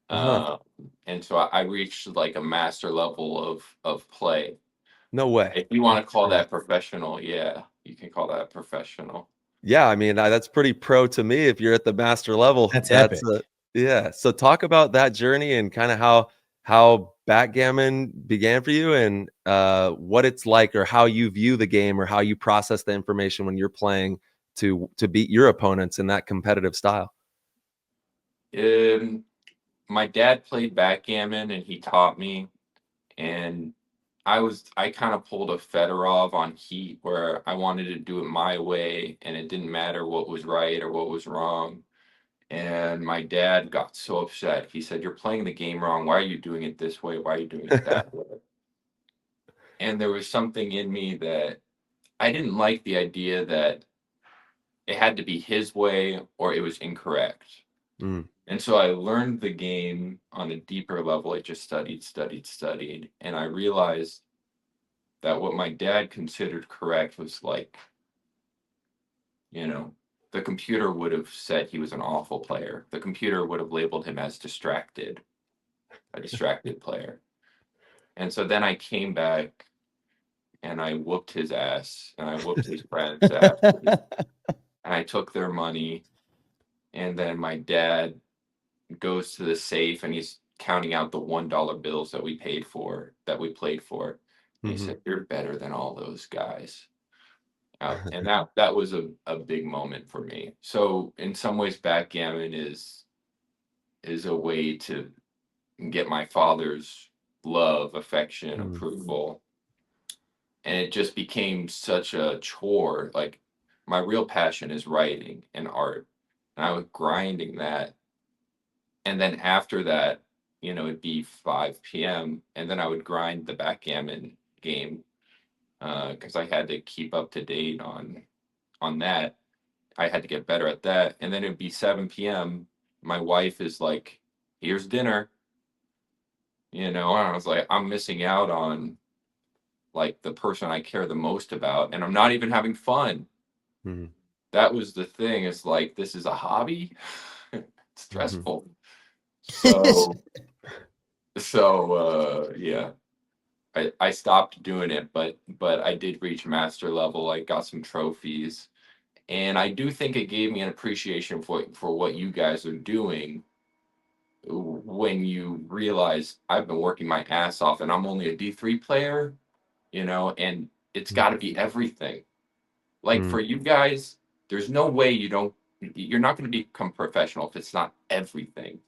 And so I reached like a master level of play. No way. If you want to call that professional, yeah, you can call that professional. Yeah, I mean, that's pretty pro to me if you're at the master level. That's epic. Yeah. So talk about that journey and kind of how backgammon began for you, and what it's like, or how you view the game, or how you process the information when you're playing to beat your opponents in that competitive style. My dad played backgammon and he taught me, and I kind of pulled a Fedorov on Heat, where I wanted to do it my way and it didn't matter what was right or what was wrong. And my dad got so upset. He said, "You're playing the game wrong. Why are you doing it this way? Why are you doing it that way?" And there was something in me that I didn't like the idea that it had to be his way or it was incorrect. Mm. And so I learned the game on a deeper level. I just studied. And I realized that what my dad considered correct was like, you know, the computer would have said he was an awful player. The computer would have labeled him as distracted, a distracted player. And so then I came back and I whooped his ass and I whooped his friend's ass. And I took their money. And then my dad goes to the safe and he's counting out the $1 bills that we played for. And he said, "You're better than all those guys." And that was a big moment for me. So in some ways, backgammon is a way to get my father's love, affection, approval. And it just became such a chore. Like, my real passion is writing and art. And I was grinding that. And then after that, it'd be 5 p.m. And then I would grind the backgammon game because I had to keep up to date on that. I had to get better at that. And then it'd be 7 p.m. My wife is like, "Here's dinner." And I was like, I'm missing out on like the person I care the most about, and I'm not even having fun. That was the thing. It's like, this is a hobby. It's stressful. Yeah. I stopped doing it, but I did reach master level. I got some trophies. And I do think it gave me an appreciation for what you guys are doing when you realize I've been working my ass off and I'm only a D3 player, and it's got to be everything. Like for you guys, there's no way you're not going to become professional if it's not everything.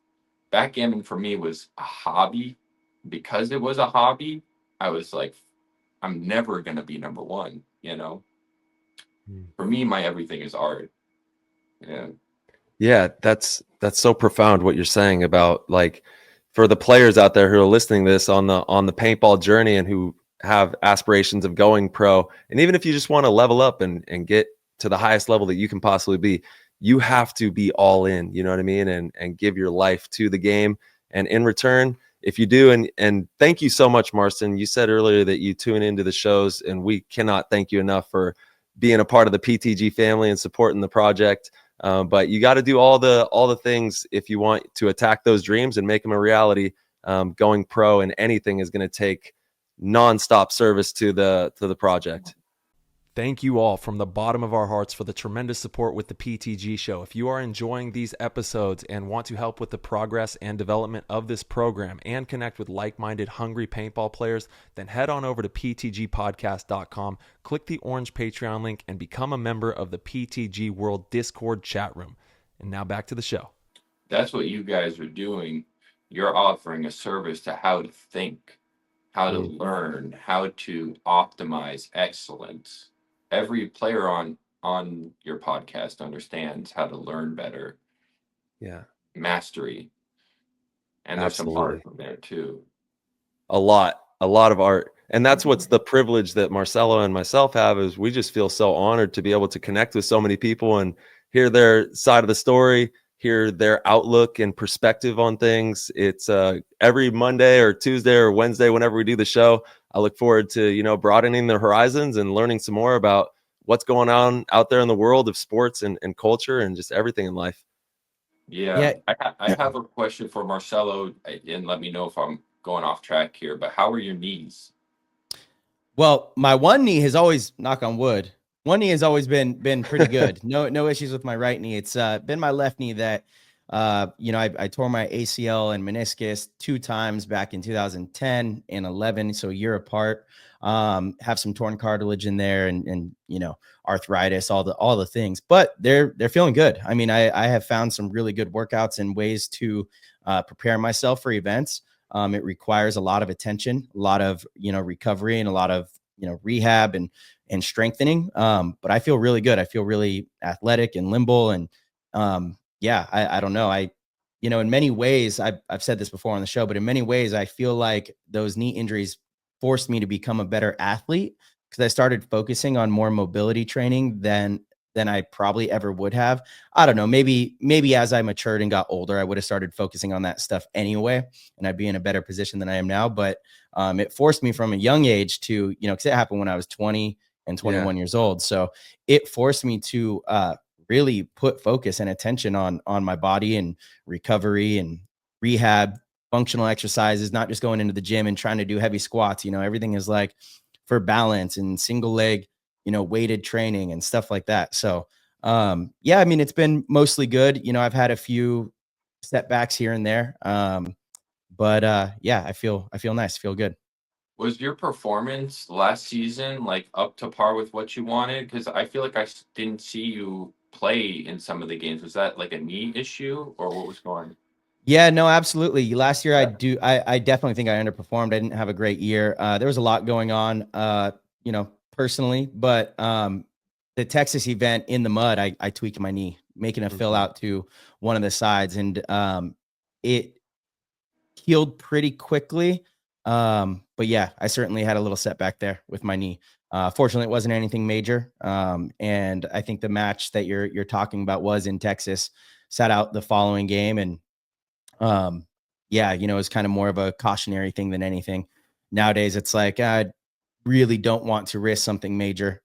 Backgammon for me was a hobby. Because it was a hobby, I was like, I'm never going to be number one, For me, my everything is art. Yeah. Yeah, that's so profound what you're saying about, like, for the players out there who are listening to this on the paintball journey and who have aspirations of going pro, and even if you just want to level up and get to the highest level that you can possibly be, you have to be all in, you know what I mean, and give your life to the game. And in return, if you do, and thank you so much, Marston. You said earlier that you tune into the shows, and we cannot thank you enough for being a part of the PTG family and supporting the project. But you got to do all the things if you want to attack those dreams and make them a reality. Going pro and anything is going to take nonstop service to the project. Thank you all from the bottom of our hearts for the tremendous support with the PTG show. If you are enjoying these episodes and want to help with the progress and development of this program and connect with like-minded, hungry paintball players, then head on over to ptgpodcast.com, click the orange Patreon link, and become a member of the PTG World Discord chat room. And now back to the show. That's what you guys are doing. You're offering a service to how to think, how to learn, how to optimize excellence. Every player on your podcast understands how to learn better. Yeah. Mastery. And there's some art from there too. A lot of art. And that's what's the privilege that Marcelo and myself have, is we just feel so honored to be able to connect with so many people and hear their side of the story, hear their outlook and perspective on things. It's every Monday or Tuesday or Wednesday, whenever we do the show, I look forward to, broadening their horizons and learning some more about what's going on out there in the world of sports and culture and just everything in life. Yeah. I have a question for Marcelo, and let me know if I'm going off track here, but how are your knees? Well, my one knee has always, knock on wood, one knee has always been pretty good. No issues with my right knee. It's been my left knee that, I tore my ACL and meniscus 2 times back in 2010 and 11, so a year apart. Have some torn cartilage in there and arthritis, all the things, but they're feeling good. I mean, I have found some really good workouts and ways to prepare myself for events. It requires a lot of attention, a lot of, recovery, and a lot of, rehab and strengthening. But I feel really good. I feel really athletic and limber. And I don't know. In many ways, I've said this before on the show, but in many ways, I feel like those knee injuries forced me to become a better athlete. because I started focusing on more mobility training than I probably ever would have. I don't know, maybe as I matured and got older, I would have started focusing on that stuff anyway, and I'd be in a better position than I am now. But it forced me from a young age to, because it happened when I was 20 and 21 years old. So it forced me to really put focus and attention on my body and recovery and rehab, functional exercises, not just going into the gym and trying to do heavy squats. Everything is like for balance and single leg, weighted training and stuff like that. So, yeah, I mean, it's been mostly good. I've had a few setbacks here and there. But yeah, I feel nice, feel good. Was your performance last season like up to par with what you wanted? Because I feel like didn't see you play in some of the games. Was that like a knee issue or what was going on? Yeah, no, absolutely. Last year, I definitely think I underperformed. I didn't have a great year. There was a lot going on, personally, but the Texas event in the mud, I tweaked my knee, making a fill out to one of the sides, and it healed pretty quickly. But yeah, I certainly had a little setback there with my knee. Fortunately, it wasn't anything major. And I think the match that you're talking about was in Texas. Sat out the following game, and yeah, it's kind of more of a cautionary thing than anything. Nowadays, it's like I really don't want to risk something major.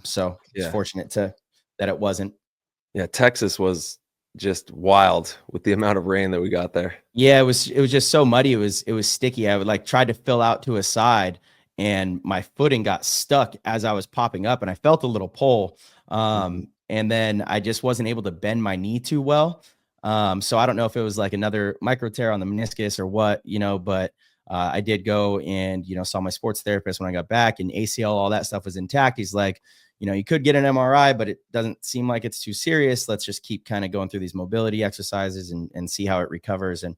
So it's fortunate that it wasn't. Yeah, Texas was just wild with the amount of rain that we got there. Yeah, it was just so muddy. It was sticky. I would like try to fill out to a side, and my footing got stuck as I was popping up, and I felt a little pull. And then I just wasn't able to bend my knee too well. So I don't know if it was like another micro tear on the meniscus or what, but I did go and, saw my sports therapist when I got back, and ACL, all that stuff was intact. He's like, you could get an MRI, but it doesn't seem like it's too serious. Let's just keep kind of going through these mobility exercises and see how it recovers. And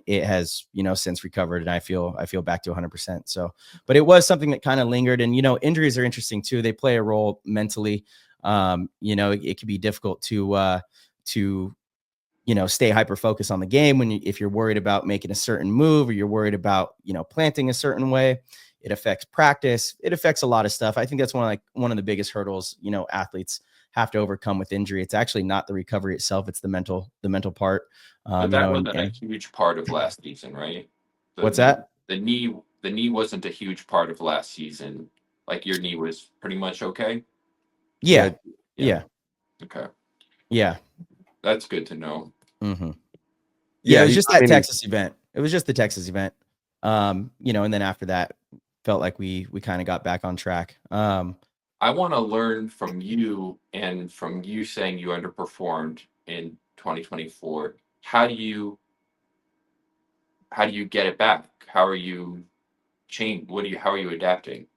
it has, since recovered, and I feel back to 100%. So, but it was something that kind of lingered, and, injuries are interesting too. They play a role mentally. It can be difficult to stay hyper focused on the game if you're worried about making a certain move, or you're worried about, planting a certain way. It affects practice. It affects a lot of stuff. I think that's one of the biggest hurdles, athletes have to overcome with injury. It's actually not the recovery itself. It's the mental part. But that wasn't a huge part of last season, right? What's that? The knee wasn't a huge part of last season. Like your knee was pretty much okay. Yeah. Okay. Yeah. That's good to know. Mm-hmm. Yeah, it was just that Texas event. It was just the Texas event. And then after that, felt like we kind of got back on track. I want to learn from you, and from you saying you underperformed in 2024. How do you get it back? How are you how are you adapting?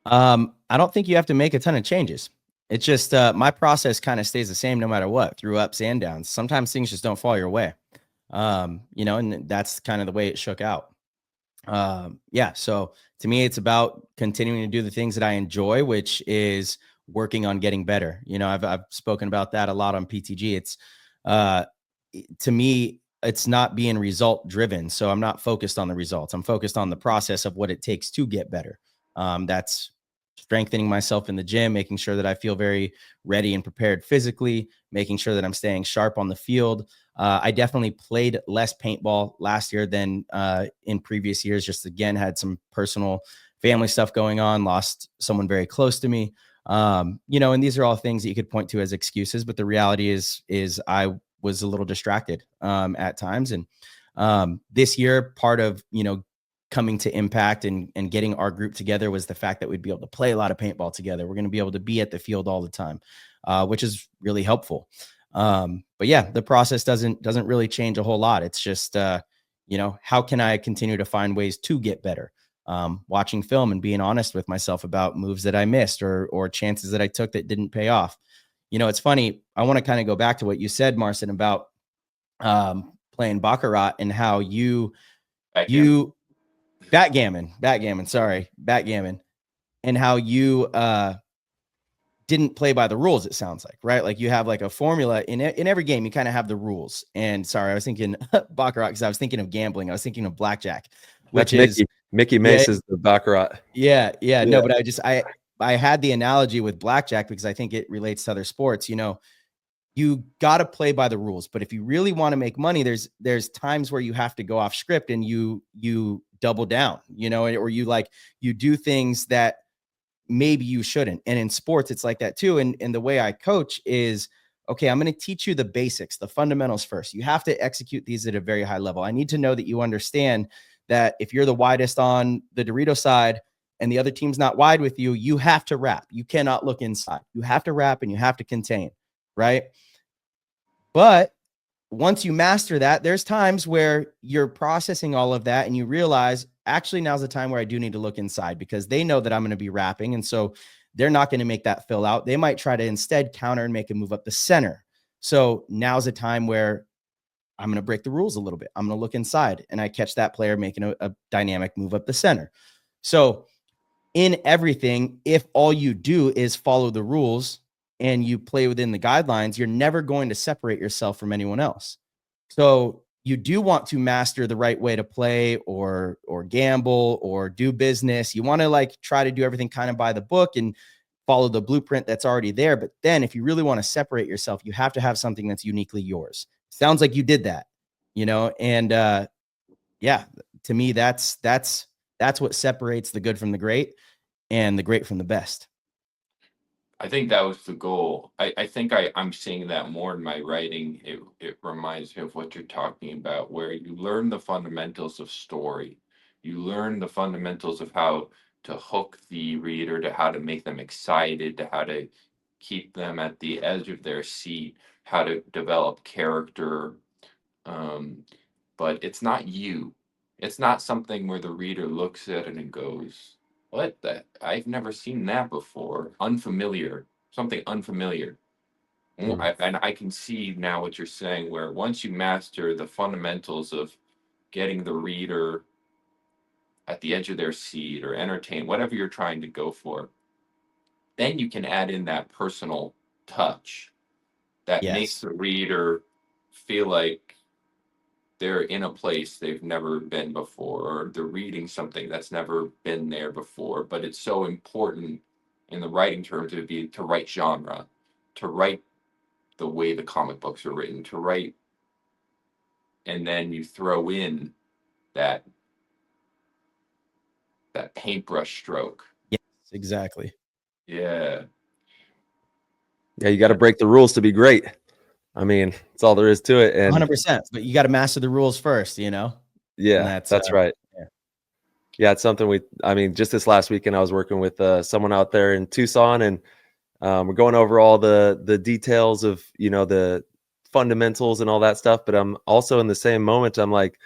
I don't think you have to make a ton of changes. It's just my process kind of stays the same no matter what, through ups and downs. Sometimes things just don't fall your way. And that's kind of the way it shook out. Yeah. So to me, it's about continuing to do the things that I enjoy, which is working on getting better. I've spoken about that a lot on PTG. It's to me, it's not being result driven. So I'm not focused on the results. I'm focused on the process of what it takes to get better. That's strengthening myself in the gym, making sure that I feel very ready and prepared physically, making sure that I'm staying sharp on the field. I definitely played less paintball last year than in previous years. Just again, had some personal family stuff going on, lost someone very close to me. And these are all things that you could point to as excuses, but the reality is I was a little distracted at times. And this year, part of, coming to Impact and getting our group together was the fact that we'd be able to play a lot of paintball together. We're going to be able to be at the field all the time, which is really helpful. But yeah, the process doesn't really change a whole lot. It's just, how can I continue to find ways to get better? Watching film and being honest with myself about moves that I missed or chances that I took that didn't pay off. It's funny. I want to kind of go back to what you said, Marston, about playing baccarat and how backgammon, and how you didn't play by the rules. It sounds like, right? Like you have like a formula in every game. You kind of have the rules. And sorry, I was thinking baccarat because I was thinking of gambling. I was thinking of blackjack, which is Mickey Mace is the baccarat. Yeah. No, but I had the analogy with blackjack because I think it relates to other sports. You got to play by the rules, but if you really want to make money, there's times where you have to go off script and you double down, or you do things that maybe you shouldn't. And in sports, it's like that too. And the way I coach is, okay, I'm going to teach you the basics, the fundamentals first. You have to execute these at a very high level. I need to know that you understand that if you're the widest on the Dorito side and the other team's not wide with you, you have to wrap. You cannot look inside. You have to wrap and you have to contain, right? But once you master that, there's times where you're processing all of that and you realize, actually, now's the time where I do need to look inside because they know that I'm going to be wrapping. And so they're not going to make that fill out. They might try to instead counter and make a move up the center. So now's a time where I'm going to break the rules a little bit. I'm going to look inside and I catch that player making a dynamic move up the center. So in everything, if all you do is follow the rules and you play within the guidelines, you're never going to separate yourself from anyone else. So you do want to master the right way to play or gamble or do business. You want to try to do everything kind of by the book and follow the blueprint that's already there. But then if you really want to separate yourself, you have to have something that's uniquely yours. Sounds like you did that, and yeah, to me, that's what separates the good from the great and the great from the best. I think that was the goal. I think I'm seeing that more in my writing. It reminds me of what you're talking about, where you learn the fundamentals of story. You learn the fundamentals of how to hook the reader, to how to make them excited, to how to keep them at the edge of their seat, how to develop character. But it's not you. It's not something where the reader looks at it and goes, what the? I've never seen that before. Unfamiliar. Something unfamiliar. And I can see now what you're saying, where once you master the fundamentals of getting the reader at the edge of their seat or entertain, whatever you're trying to go for, then you can add in that personal touch that makes the reader feel like they're in a place they've never been before, or they're reading something that's never been there before. But it's so important in the writing terms to write genre, to write the way the comic books are written, to write, and then you throw in that paintbrush stroke. Yes, exactly. Yeah. Yeah, you got to break the rules to be great. I mean, that's all there is to it. And 100%, but you got to master the rules first, Yeah, that's right. Yeah, it's something just this last weekend, I was working with someone out there in Tucson, and we're going over all the details of, the fundamentals and all that stuff. But I'm also in the same moment, I'm like,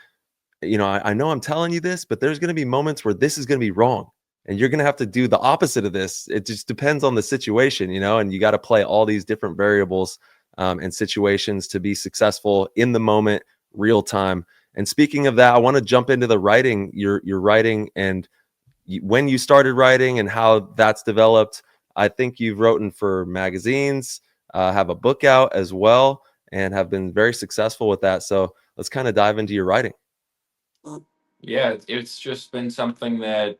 I know I'm telling you this, but there's going to be moments where this is going to be wrong. And you're going to have to do the opposite of this. It just depends on the situation, and you got to play all these different variables and situations to be successful in the moment, real time. And speaking of that, I want to jump into the writing, your writing, and when you started writing and how that's developed. I think you've written for magazines, have a book out as well, and have been very successful with that. So let's kind of dive into your writing. Yeah, it's just been something that,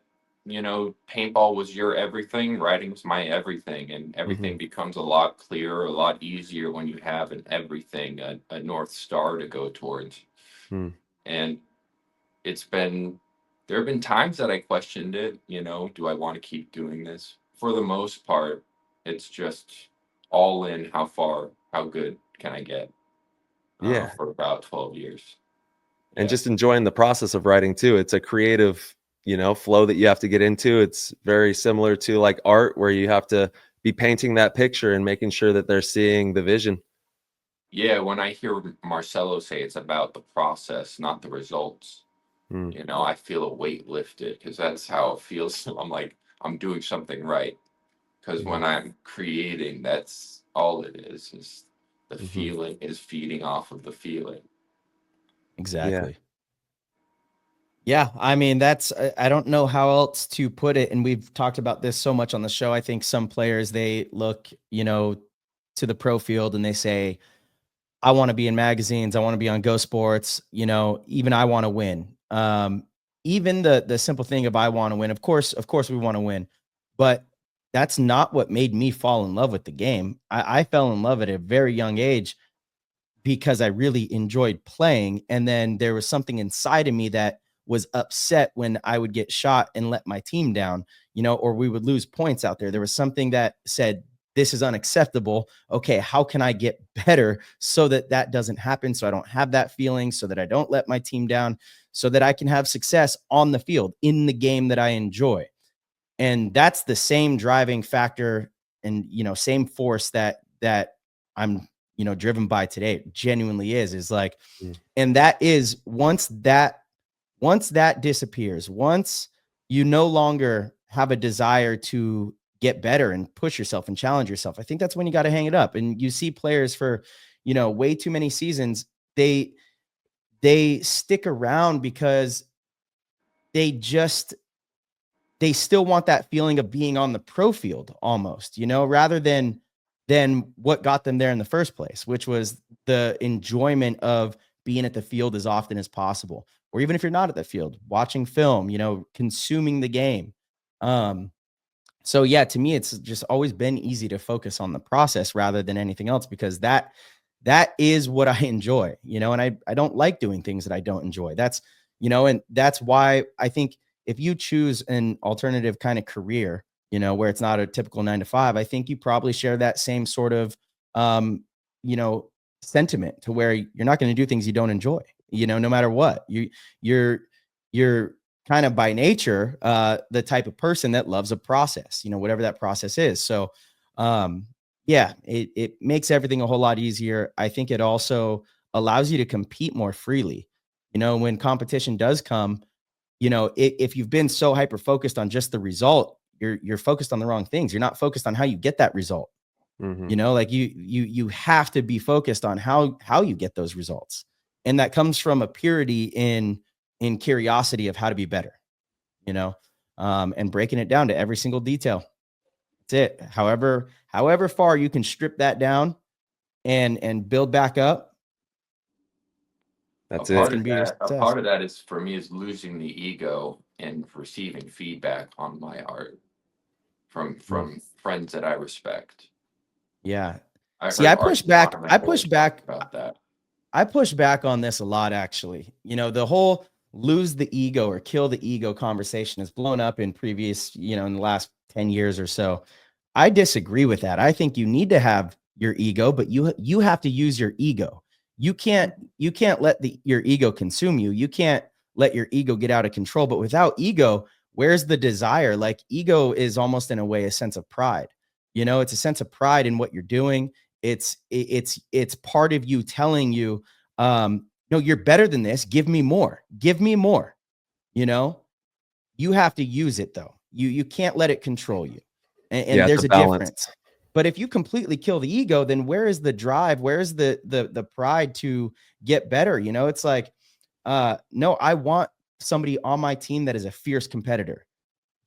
paintball was your everything, writing was my everything, and everything becomes a lot clearer, a lot easier when you have an everything, a North Star to go towards. And there have been times that I questioned it, do I want to keep doing this? For the most part, it's just all in, how good can I get? For about 12 years. And just enjoying the process of writing too. It's a creative, flow that you have to get into. It's very similar to like art, where you have to be painting that picture and making sure that they're seeing the vision. Yeah, when I hear Marcelo say it's about the process, not the results, I feel a weight lifted, because that's how it feels. I'm like, I'm doing something right. Because when I'm creating, that's all it is the feeling is feeding off of the feeling. Exactly. Yeah, I mean, I don't know how else to put it. And we've talked about this so much on the show. I think some players, they look, to the pro field and they say, I want to be in magazines. I want to be on Go Sports. Even I want to win. even the simple thing of I want to win. Of course we want to win, but that's not what made me fall in love with the game. I fell in love at a very young age because I really enjoyed playing. And then there was something inside of me that was upset when I would get shot and let my team down, or we would lose points out there. There was something that said, this is unacceptable. Okay, how can I get better so that that doesn't happen? So I don't have that feeling, so that I don't let my team down, so that I can have success on the field in the game that I enjoy. And that's the same driving factor and, same force that I'm, driven by today. It genuinely is like, and that is once that disappears, once you no longer have a desire to get better and push yourself and challenge yourself, I think that's when you got to hang it up. And you see players for, way too many seasons, they stick around because they still want that feeling of being on the pro field almost, rather than what got them there in the first place, which was the enjoyment of being at the field as often as possible. Or even if you're not at the field, watching film, consuming the game. So yeah, to me, it's just always been easy to focus on the process rather than anything else, because that is what I enjoy, and I don't like doing things that I don't enjoy. That's, and that's why I think if you choose an alternative kind of career, where it's not a typical 9-to-5, I think you probably share that same sort of, sentiment, to where you're not going to do things you don't enjoy, no matter what. You're kind of by nature, the type of person that loves a process, whatever that process is. So, yeah, it makes everything a whole lot easier. I think it also allows you to compete more freely, when competition does come, if you've been so hyper focused on just the result, you're focused on the wrong things. You're not focused on how you get that result. Like you have to be focused on how you get those results. And that comes from a purity in curiosity of how to be better, and breaking it down to every single detail. That's it. However far you can strip that down and build back up. That's it. A part of that is, for me, is losing the ego and receiving feedback on my art from friends that I respect. Yeah. I push back about that. I push back on this a lot, actually. The whole lose the ego or kill the ego conversation has blown up in previous, in the last 10 years or so. I disagree with that. I think you need to have your ego, but you have to use your ego. You can't let your ego consume you. You can't let your ego get out of control. But without ego, where's the desire? Like, ego is almost, in a way, a sense of pride. It's a sense of pride in what you're doing. It's part of you telling you, no, you're better than this. Give me more. Give me more. You have to use it, though. You can't let it control you. And there's a difference. But if you completely kill the ego, then where is the drive? Where is the pride to get better? It's like, no, I want somebody on my team that is a fierce competitor.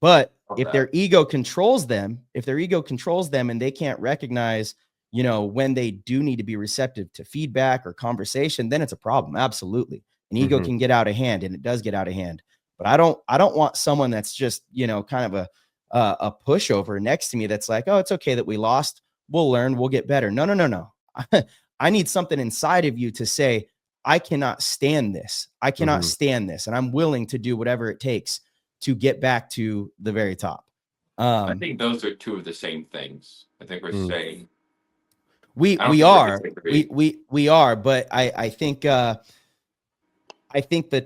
But if their ego controls them, and they can't recognize, when they do need to be receptive to feedback or conversation, then it's a problem. Absolutely. An ego can get out of hand, and it does get out of hand. But I don't want someone that's just, kind of a pushover next to me that's like, oh, it's okay that we lost. We'll learn. We'll get better. No. I need something inside of you to say, I cannot stand this. I cannot stand this. And I'm willing to do whatever it takes to get back to the very top. I think those are two of the same things. I think we're saying we are, but I think the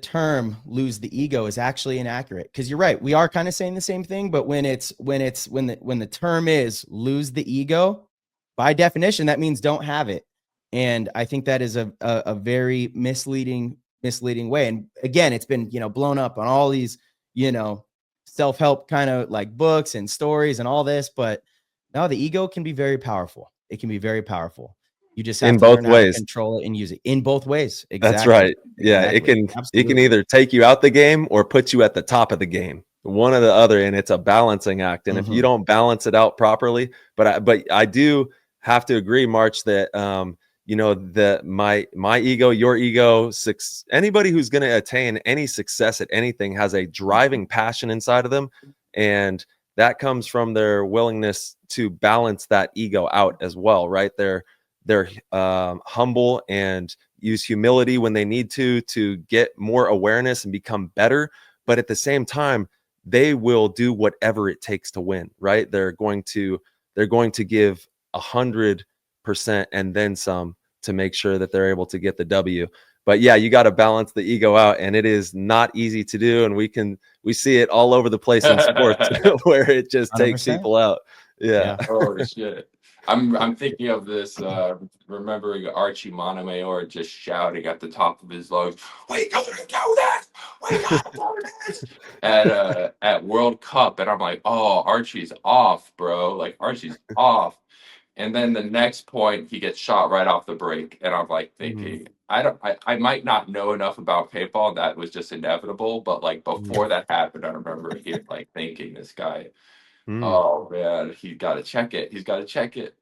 term "lose the ego" is actually inaccurate, because you're right. We are kind of saying the same thing, but when the term is "lose the ego," by definition, that means don't have it. And I think that is a very misleading way. And again, it's been, blown up on all these, self-help kind of like books and stories and all this. But no, the ego can be very powerful. It can be very powerful. You just have to learn how to control it and use it in both ways. Exactly. That's right. Yeah. Exactly. It can either take you out the game or put you at the top of the game, one or the other. And it's a balancing act. And if you don't balance it out properly, but I do have to agree, March, that, my ego, your ego, anybody who's going to attain any success at anything has a driving passion inside of them, and that comes from their willingness to balance that ego out as well, right? They're humble and use humility when they need to get more awareness and become better, but at the same time they will do whatever it takes to win, right? They're going to give 100% and then some to make sure that they're able to get the W. But yeah, you got to balance the ego out, and it is not easy to do. And we see it all over the place in sports where it just 100%. takes people out. Yeah. Oh shit. I'm thinking of this, remembering Archie Montemayor just shouting at the top of his lungs, "We gotta do this! We gotta do this!" at World Cup, and I'm like, "Oh, Archie's off, bro! Like Archie's off." And then the next point, he gets shot right off the break, and I'm like thinking, I might not know enough about paintball. That was just inevitable, but like before that happened, I remember here like thinking, this guy. Oh man, he's got to check it. He's got to check it.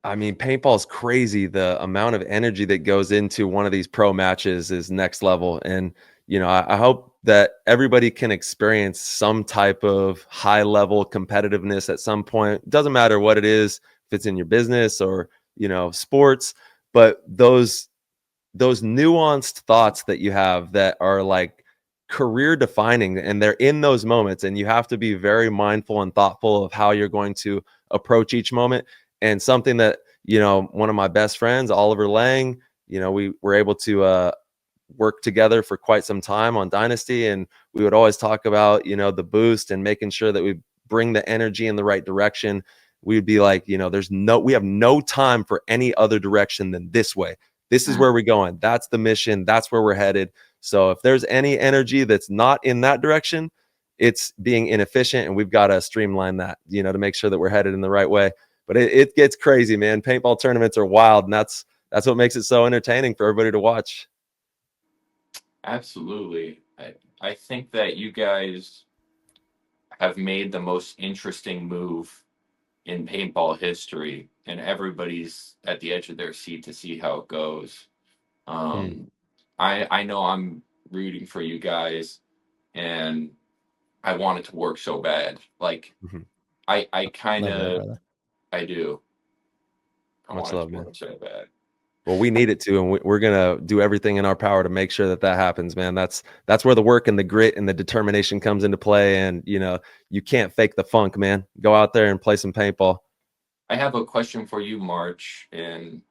I mean, paintball is crazy. The amount of energy that goes into one of these pro matches is next level. And, I hope that everybody can experience some type of high level competitiveness at some point. Doesn't matter what it is, if it's in your business or, sports, but those nuanced thoughts that you have that are like career defining, and they're in those moments, and you have to be very mindful and thoughtful of how you're going to approach each moment. And something that, one of my best friends, Oliver Lang, we were able to work together for quite some time on Dynasty, and we would always talk about, the boost and making sure that we bring the energy in the right direction. We'd be like, we have no time for any other direction than this way. This is where we're going. That's the mission. That's where we're headed. So if there's any energy that's not in that direction, it's being inefficient, and we've got to streamline that, to make sure that we're headed in the right way. But it gets crazy, man. Paintball tournaments are wild, and that's what makes it so entertaining for everybody to watch. Absolutely. I think that you guys have made the most interesting move in paintball history, and everybody's at the edge of their seat to see how it goes. I know I'm rooting for you guys, and I want it to work so bad. Like I kind of I do. I Much want love, it to man. work so bad. Well, we need it to, and we're gonna do everything in our power to make sure that happens, man. That's where the work and the grit and the determination comes into play. And you can't fake the funk, man. Go out there and play some paintball. I have a question for you, March, and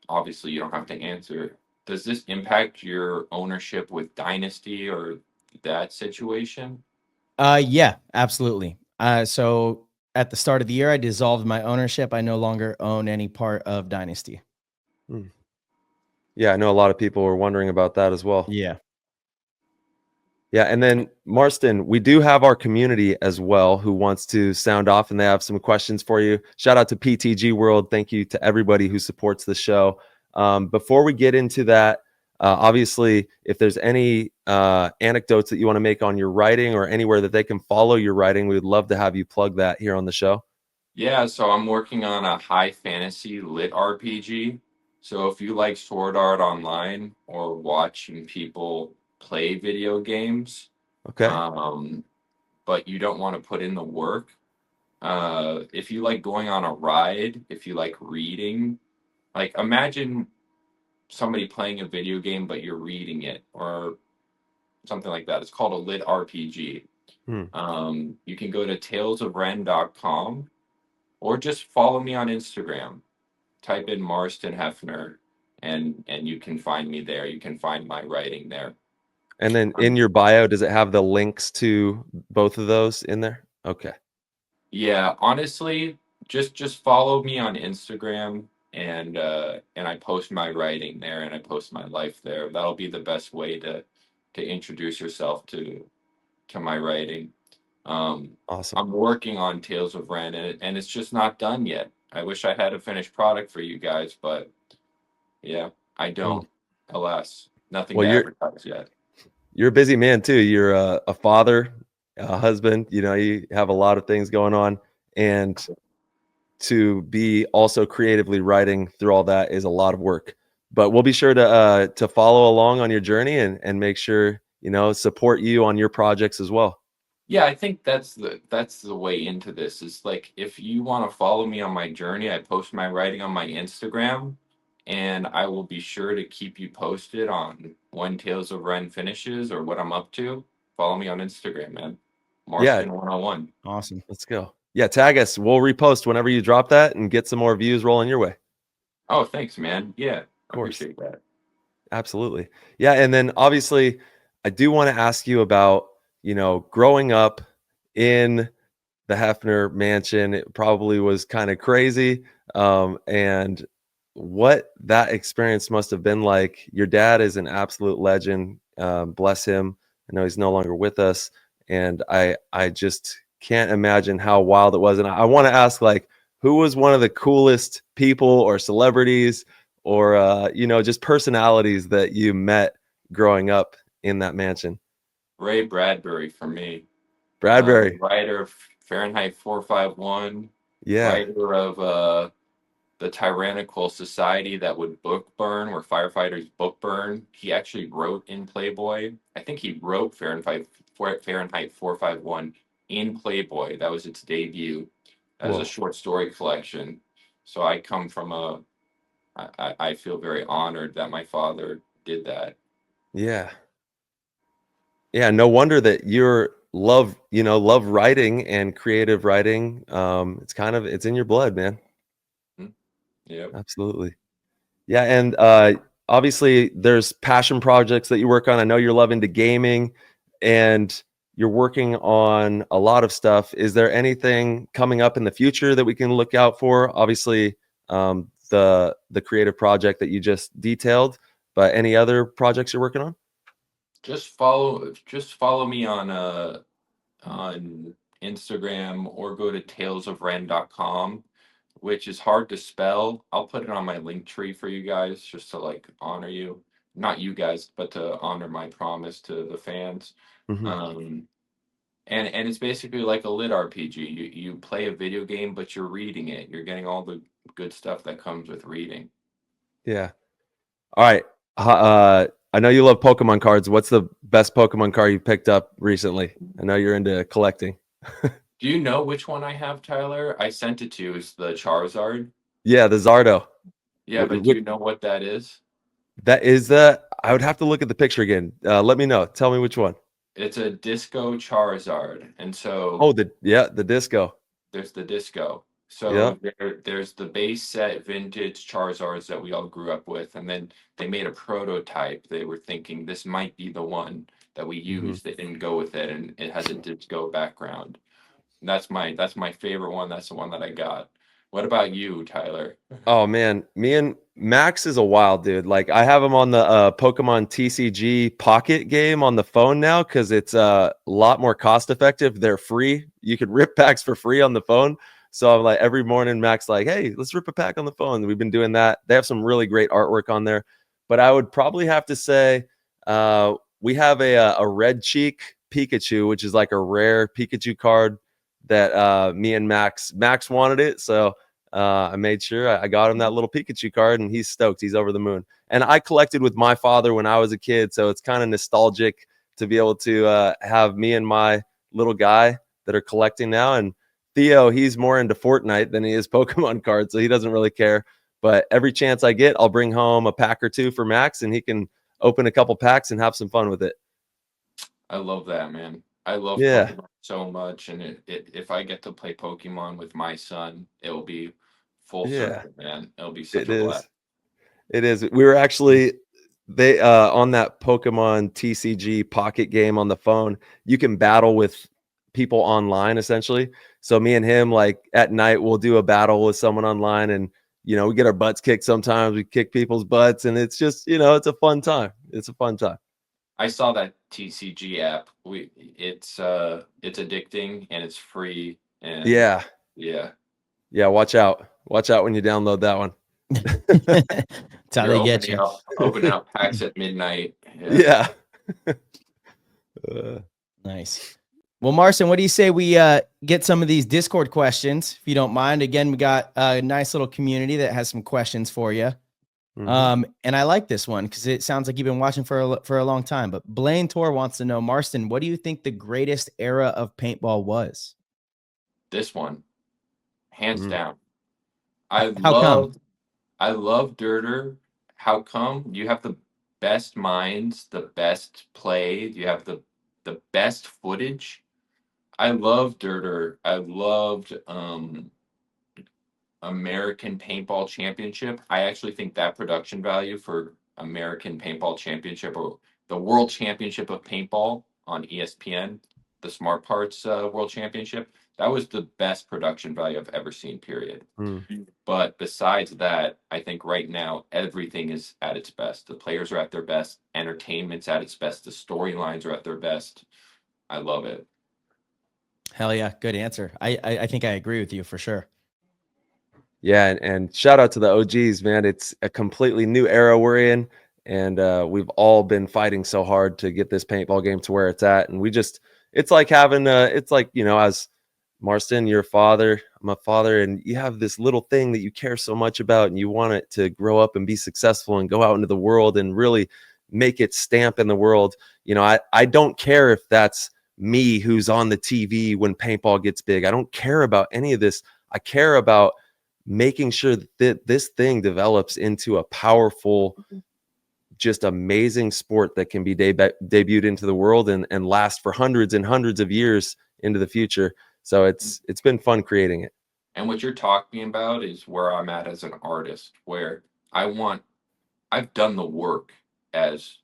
obviously you don't have to answer. Does this impact your ownership with Dynasty or that situation? Yeah, absolutely. So at the start of the year, I dissolved my ownership. I no longer own any part of Dynasty. Yeah, I know a lot of people were wondering about that as well. Yeah. Yeah, and then Marston, we do have our community as well who wants to sound off, and they have some questions for you. Shout out to PTG World. Thank you to everybody who supports the show. Before we get into that, obviously, if there's any anecdotes that you want to make on your writing or anywhere that they can follow your writing, we would love to have you plug that here on the show. Yeah, so I'm working on a high fantasy lit RPG. So if you like Sword Art Online or watching people play video games, Okay. But you don't want to put in the work, if you like going on a ride, if you like reading, like imagine somebody playing a video game but you're reading it or something like that. It's called a lit RPG. You can go to talesofren.com or just follow me on Instagram. Type in Marston Hefner and you can find me there. You can find my writing there. And then in your bio, does it have the links to both of those in there? Okay. Yeah, honestly, just follow me on Instagram and I post my writing there and I post my life there. That'll be the best way to introduce yourself to my writing. Awesome. I'm working on Tales of Ren and it's just not done yet. I wish I had a finished product for you guys, but yeah, I don't. Alas, nothing to advertise yet. You're a busy man too. You're a father, a husband. You have a lot of things going on, and to be also creatively writing through all that is a lot of work. But we'll be sure to follow along on your journey and make sure, support you on your projects as well. Yeah, I think that's the way into this is like if you want to follow me on my journey, I post my writing on my Instagram, and I will be sure to keep you posted on when Tales of Ren finishes or what I'm up to. Follow me on Instagram, man. Yeah. Marston 101. Awesome. Let's go. Yeah, tag us. We'll repost whenever you drop that and get some more views rolling your way. Oh, thanks, man. Yeah, Of course. appreciate that. Absolutely. Yeah, and then obviously I do want to ask you about, growing up in the Hefner mansion. It probably was kind of crazy. And what that experience must have been like. Your dad is an absolute legend. Bless him. I know he's no longer with us. And I just can't imagine how wild it was. And I want to ask, like, who was one of the coolest people or celebrities or, just personalities that you met growing up in that mansion? Ray Bradbury for me. Bradbury. Writer of Fahrenheit 451. Yeah. Writer of the tyrannical society that would book burn, where firefighters book burn. He actually wrote in Playboy. I think he wrote Fahrenheit 451 in Playboy. That was its debut as Whoa. a short story collection. So I come from I feel very honored that my father did that. Yeah. Yeah, no wonder that you're love writing and creative writing. It's in your blood, man. Yeah. Absolutely. Yeah, and obviously there's passion projects that you work on. I know you're loving to gaming and you're working on a lot of stuff. Is there anything coming up in the future that we can look out for? Obviously, the creative project that you just detailed, but any other projects you're working on? Just follow me on Instagram or go to talesofren.com, which is hard to spell. I'll put it on my link tree for you guys just to like honor you. Not you guys, but to honor my promise to the fans. Mm-hmm. And it's basically like a lit RPG. You play a video game, but you're reading it. You're getting all the good stuff that comes with reading. Yeah. All right. I know you love Pokemon cards. What's the best Pokemon card you picked up recently? I know you're into collecting. Do you know which one I have, Tyler? I sent it to you. It's the Charizard. Yeah, the Zardo. Yeah, but do you know what that is? That is I would have to look at the picture again. Let me know. Tell me which one. It's a Disco Charizard, and so the Disco. there's the Disco. So there's the base set vintage Charizards that we all grew up with, and then they made a prototype. They were thinking this might be the one that we use. They didn't go with it, and it has a Disco background. And that's my favorite one. That's the one that I got. What about you, Tyler? Oh man, me and Max is a wild dude. Like I have him on the Pokemon TCG Pocket game on the phone now because it's a lot more cost effective. They're free. You can rip packs for free on the phone. So I'm like every morning, Max like, hey, let's rip a pack on the phone. We've been doing that. They have some really great artwork on there. But I would probably have to say we have a red cheek Pikachu, which is like a rare Pikachu card that me and Max wanted it. So I made sure I got him that little Pikachu card and he's stoked. He's over the moon. And I collected with my father when I was a kid. So it's kind of nostalgic to be able to have me and my little guy that are collecting now. And Theo, he's more into Fortnite than he is Pokemon cards. So he doesn't really care. But every chance I get, I'll bring home a pack or two for Max and he can open a couple packs and have some fun with it. I love that, man. I love Pokemon so much, and if I get to play Pokemon with my son, it will be full circle, man. It'll be such a blast. It is. We were actually on that Pokemon TCG Pocket game on the phone. You can battle with people online essentially. So me and him, like at night, we'll do a battle with someone online, and we get our butts kicked sometimes. We kick people's butts, and it's just it's a fun time. It's a fun time. I saw that TCG app. It's addicting and it's free. And yeah. Watch out when you download that one. That's how they get you. Opening up packs at midnight. Yeah. Nice. Well, Marston, what do you say we get get some of these Discord questions, if you don't mind. Again, we got a nice little community that has some questions for you. And I like this one because it sounds like you've been watching for a long time. But Blaine Tor wants to know, Marston, what do you think the greatest era of paintball was? This one, hands down. How come? I love Dirter. How come? You have the best minds, the best play, you have the best footage. I love Dirter. I loved American Paintball Championship. I actually think that production value for American Paintball Championship, or the World Championship of Paintball on ESPN, the Smart Parts World Championship, that was the best production value I've ever seen, period. But besides that, I think right now everything is at its best. The players are at their best. Entertainment's at its best. The storylines are at their best. I love it. Hell yeah, good answer. I think I agree with you for sure. Yeah, and shout out to the OGs, man. It's a completely new era we're in, and we've all been fighting so hard to get this paintball game to where it's at. And it's like having, it's like, you know, as Marston, your father, I'm a father, and you have this little thing that you care so much about, and you want it to grow up and be successful and go out into the world and really make its stamp in the world. You know, I don't care if that's me who's on the TV when paintball gets big. I don't care about any of this. I care about making sure that this thing develops into a powerful, just amazing sport that can be debuted into the world and last for hundreds and hundreds of years into the future. So it's been fun creating it. And what you're talking about is where I'm at as an artist, where I've done the work as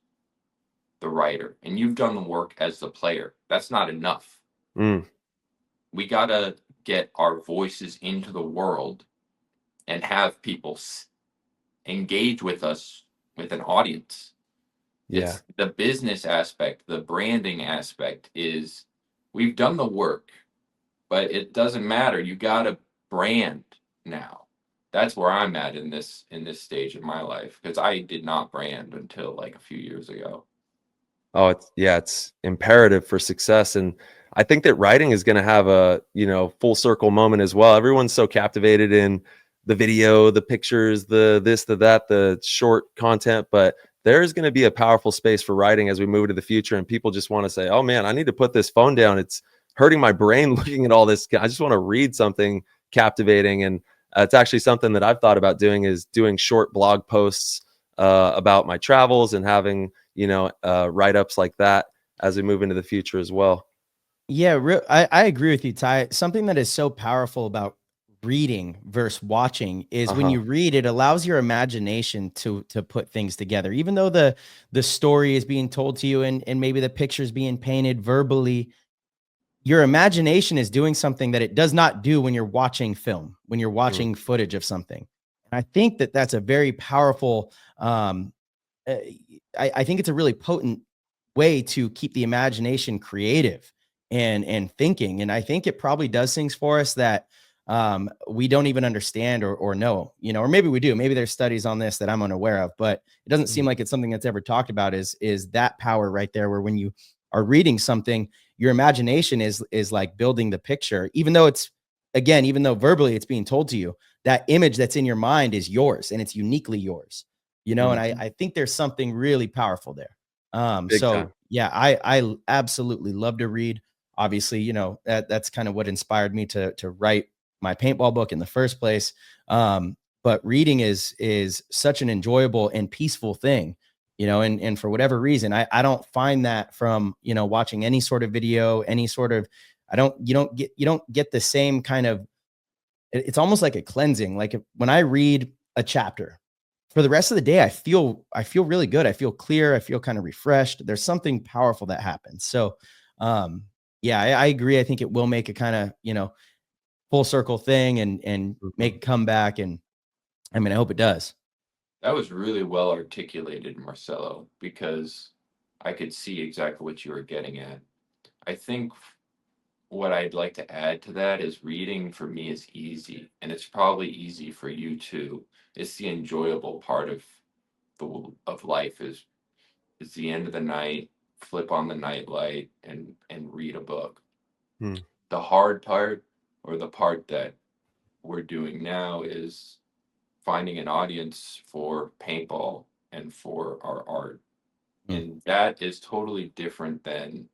the writer, and you've done the work as the player. That's not enough. We gotta get our voices into the world and have people engage with us with an audience. Yeah. It's the business aspect, the branding aspect is we've done the work, but it doesn't matter. You got to brand now. That's where I'm at in this stage of my life, because I did not brand until like a few years ago. Oh, it's imperative for success. And I think that writing is going to have a, you know, full circle moment as well. Everyone's so captivated in the video, the pictures, the this, the that, the short content, but there is going to be a powerful space for writing as we move into the future. And people just want to say, oh man, I need to put this phone down. It's hurting my brain looking at all this. I just want to read something captivating. And it's actually something that I've thought about doing, is doing short blog posts about my travels and having, you know, write-ups like that as we move into the future as well. Yeah, I agree with you, Ty. Something that is so powerful about reading versus watching is when you read, it allows your imagination to put things together. Even though the story is being told to you and maybe the picture's being painted verbally, your imagination is doing something that it does not do when you're watching film, when you're watching footage of something. And I think that that's a very powerful, I think it's a really potent way to keep the imagination creative and thinking. And I think it probably does things for us that we don't even understand or know, you know, or maybe we do. Maybe there's studies on this that I'm unaware of, but it doesn't seem like it's something that's ever talked about, is that power right there, where when you are reading something, your imagination is like building the picture, even though even though verbally it's being told to you, that image that's in your mind is yours and it's uniquely yours, you know? And I think there's something really powerful there. Yeah, I absolutely love to read. Obviously, you know, that's kind of what inspired me to write my paintball book in the first place. But reading is such an enjoyable and peaceful thing, you know, and for whatever reason, I don't find that from, you know, watching any sort of video, any sort of, you don't get the same kind of, it's almost like a cleansing. Like when I read a chapter, for the rest of the day, I feel really good. I feel clear. I feel kind of refreshed. There's something powerful that happens. So, yeah, I agree. I think it will make a kind of, you know, full circle thing and make a comeback. And I mean, I hope it does. That was really well articulated, Marcelo, because I could see exactly what you were getting at. I think what I'd like to add to that is reading for me is easy, and it's probably easy for you too. It's the enjoyable part of life is the end of the night, flip on the nightlight and read a book. the hard part, or the part that we're doing now, is finding an audience for paintball and for our art. And that is totally different than,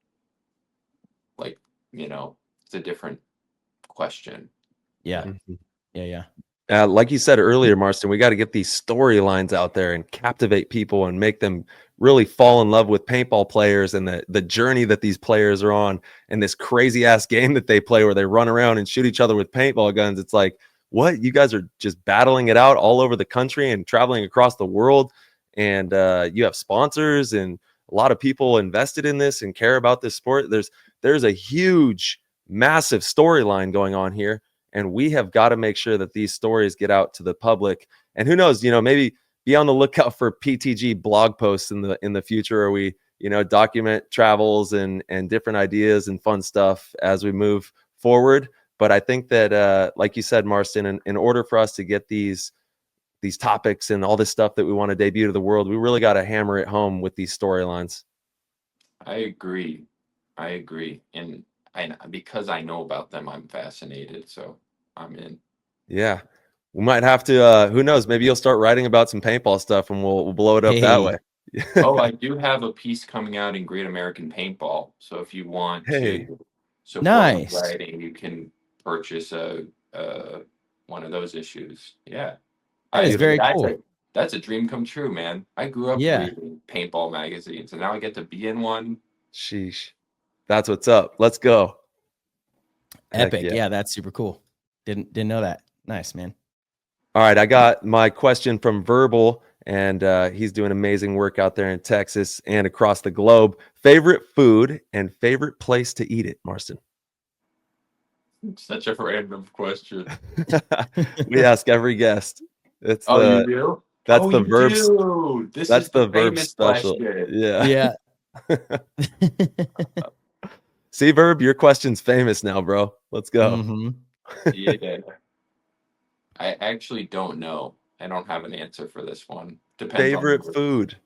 like, it's a different question. Yeah. Yeah. Like you said earlier, Marston, we got to get these storylines out there and captivate people and make them really fall in love with paintball players and the journey that these players are on, and this crazy ass game that they play where they run around and shoot each other with paintball guns. It's like, what? You guys are just battling it out all over the country and traveling across the world. And you have sponsors and a lot of people invested in this and care about this sport. There's a huge, massive storyline going on here. And we have got to make sure that these stories get out to the public. And who knows, maybe be on the lookout for PTG blog posts in the future, where we, document travels and different ideas and fun stuff as we move forward. But I think that, like you said, Marston, in order for us to get these topics and all this stuff that we want to debut to the world, we really got to hammer it home with these storylines. I agree. And because I know about them, I'm fascinated. So I'm in. Yeah. We might have to, who knows, maybe you'll start writing about some paintball stuff and we'll blow it up that way. Oh, I do have a piece coming out in Great American Paintball. So if you want to support my writing, you can purchase one of those issues. Yeah. That is very cool. That's a dream come true, man. I grew up reading paintball magazines, and now I get to be in one. Sheesh. That's what's up. Let's go. Epic. Yeah, that's super cool. Didn't know that. Nice, man. All right, I got my question from Verbal, and he's doing amazing work out there in Texas and across the globe. Favorite food and favorite place to eat it, Marston? Such a random question. We ask every guest. It's you do? That's the Verb. That's the Verb special. Yeah. See, Verb, your question's famous now, bro. Let's go. Yeah. I actually don't know. I don't have an answer for this one. Depends favorite on food.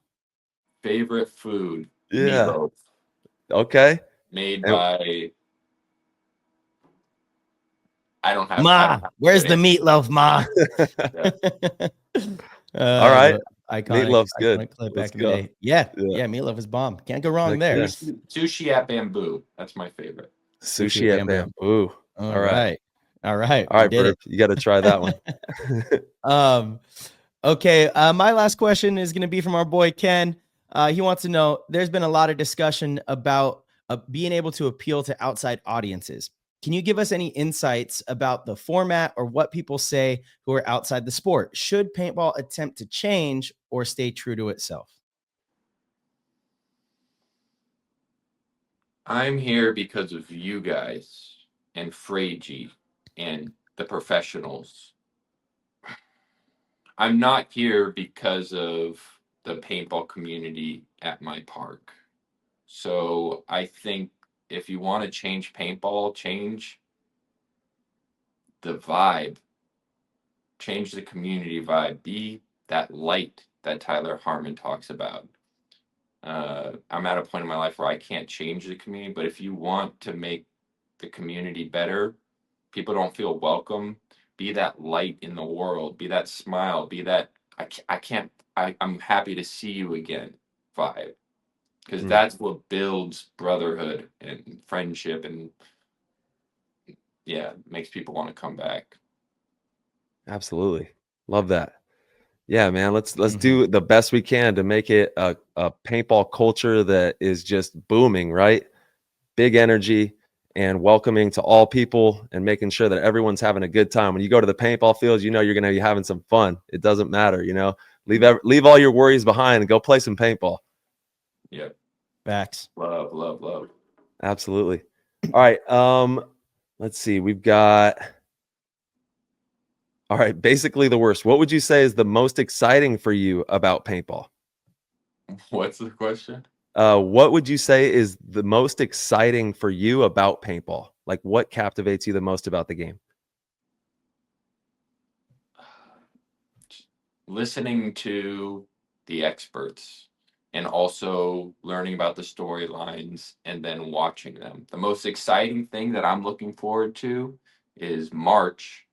Favorite food. Yeah. Meatloaf. Okay. Made by. I don't have. Ma, where's the meatloaf, Ma? All right. Meatloaf's good. Back in the day. Yeah, meatloaf is bomb. Can't go wrong there. Sushi at Bamboo. That's my favorite. Sushi at Bamboo. All right. All right, Bert, you got to try that one. Okay. My last question is going to be from our boy Ken. He wants to know, there's been a lot of discussion about being able to appeal to outside audiences. Can you give us any insights about the format or what people say who are outside the sport? Should paintball attempt to change or stay true to itself? I'm here because of you guys and Fragi and the professionals. I'm not here because of the paintball community at my park. So I think if you want to change paintball, change the vibe, change the community vibe, be that light that Tyler Harmon talks about. I'm at a point in my life where I can't change the community, but if you want to make the community better, people don't feel welcome, be that light in the world, be that smile, be that I'm happy to see you again vibe. Because that's what builds brotherhood and friendship and makes people want to come back. Absolutely. Love that. Yeah, man, let's do the best we can to make it a paintball culture that is just booming, right? Big energy and welcoming to all people and making sure that everyone's having a good time. When you go to the paintball fields, you're going to be having some fun. It doesn't matter, leave all your worries behind and go play some paintball. Yep. Facts. Love. Absolutely. All right. Let's see. We've got. All right. Basically the worst. What would you say is the most exciting for you about paintball? What's the question? What would you say is the most exciting for you about paintball? Like, what captivates you the most about the game? Listening to the experts, and also learning about the storylines and then watching them. The most exciting thing that I'm looking forward to is March,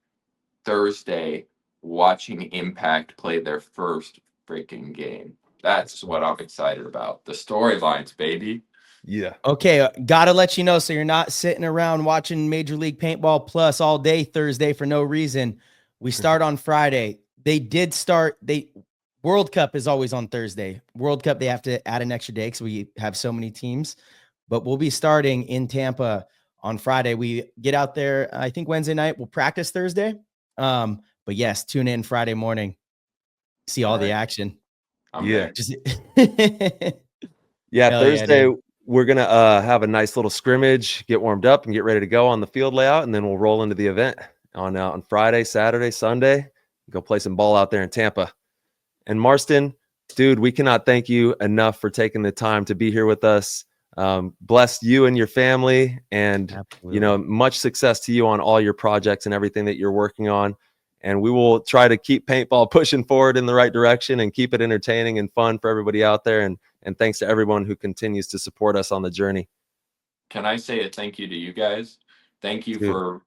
Thursday, watching Impact play their first freaking game. That's what I'm excited about. The storylines, baby. Yeah. Okay, gotta let you know so you're not sitting around watching Major League Paintball Plus all day Thursday for no reason. We start on Friday. World Cup is always on Thursday. World Cup, they have to add an extra day because we have so many teams. But we'll be starting in Tampa on Friday. We get out there, I think Wednesday night. We'll practice Thursday. But yes, tune in Friday morning. See all the action. I'm there. Yeah, Hell Thursday yeah, we're gonna have a nice little scrimmage, get warmed up, and get ready to go on the field layout, and then we'll roll into the event on Friday, Saturday, Sunday. Go play some ball out there in Tampa. And Marston, dude, we cannot thank you enough for taking the time to be here with us. Bless you and your family, and Absolutely. much success to you on all your projects and everything that you're working on. And we will try to keep paintball pushing forward in the right direction and keep it entertaining and fun for everybody out there. And thanks to everyone who continues to support us on the journey. Can I say a thank you to you guys? Thank you Dude. for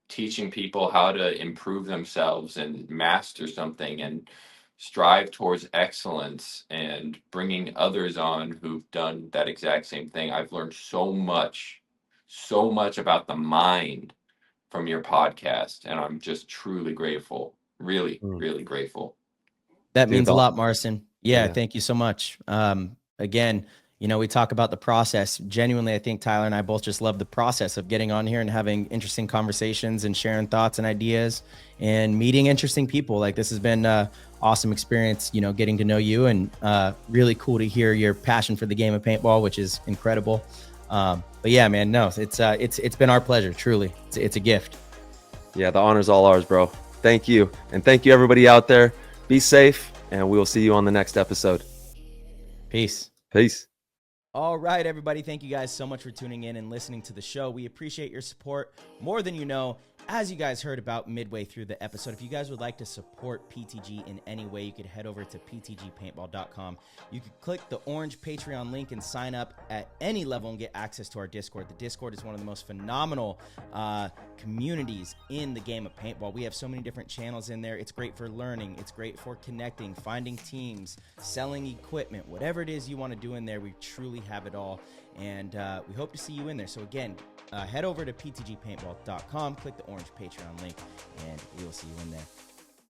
teaching people how to improve themselves and master something and strive towards excellence and bringing others on who've done that exact same thing. I've learned so much about the mind from your podcast, and I'm just truly grateful. Really, really grateful. That means a lot, Marston. Yeah, thank you so much. Again, we talk about the process. Genuinely, I think Tyler and I both just love the process of getting on here and having interesting conversations and sharing thoughts and ideas and meeting interesting people. Like, this has been an awesome experience, getting to know you, and really cool to hear your passion for the game of paintball, which is incredible. But yeah, man, no, it's been our pleasure. Truly, it's a gift. Yeah, the honor's all ours, bro. Thank you. And thank you, everybody out there. Be safe, and we will see you on the next episode. Peace. Peace. All right, everybody. Thank you guys so much for tuning in and listening to the show. We appreciate your support more than you know. As you guys heard about midway through the episode, if you guys would like to support PTG in any way, you could head over to ptgpaintball.com. You could click the orange Patreon link and sign up at any level and get access to our Discord. The Discord is one of the most phenomenal communities in the game of paintball. We have so many different channels in there. It's great for learning. It's great for connecting, finding teams, selling equipment, whatever it is you want to do in there. We truly have it all. And we hope to see you in there. So again, head over to ptgpaintball.com, click the orange Patreon link, and we will see you in there.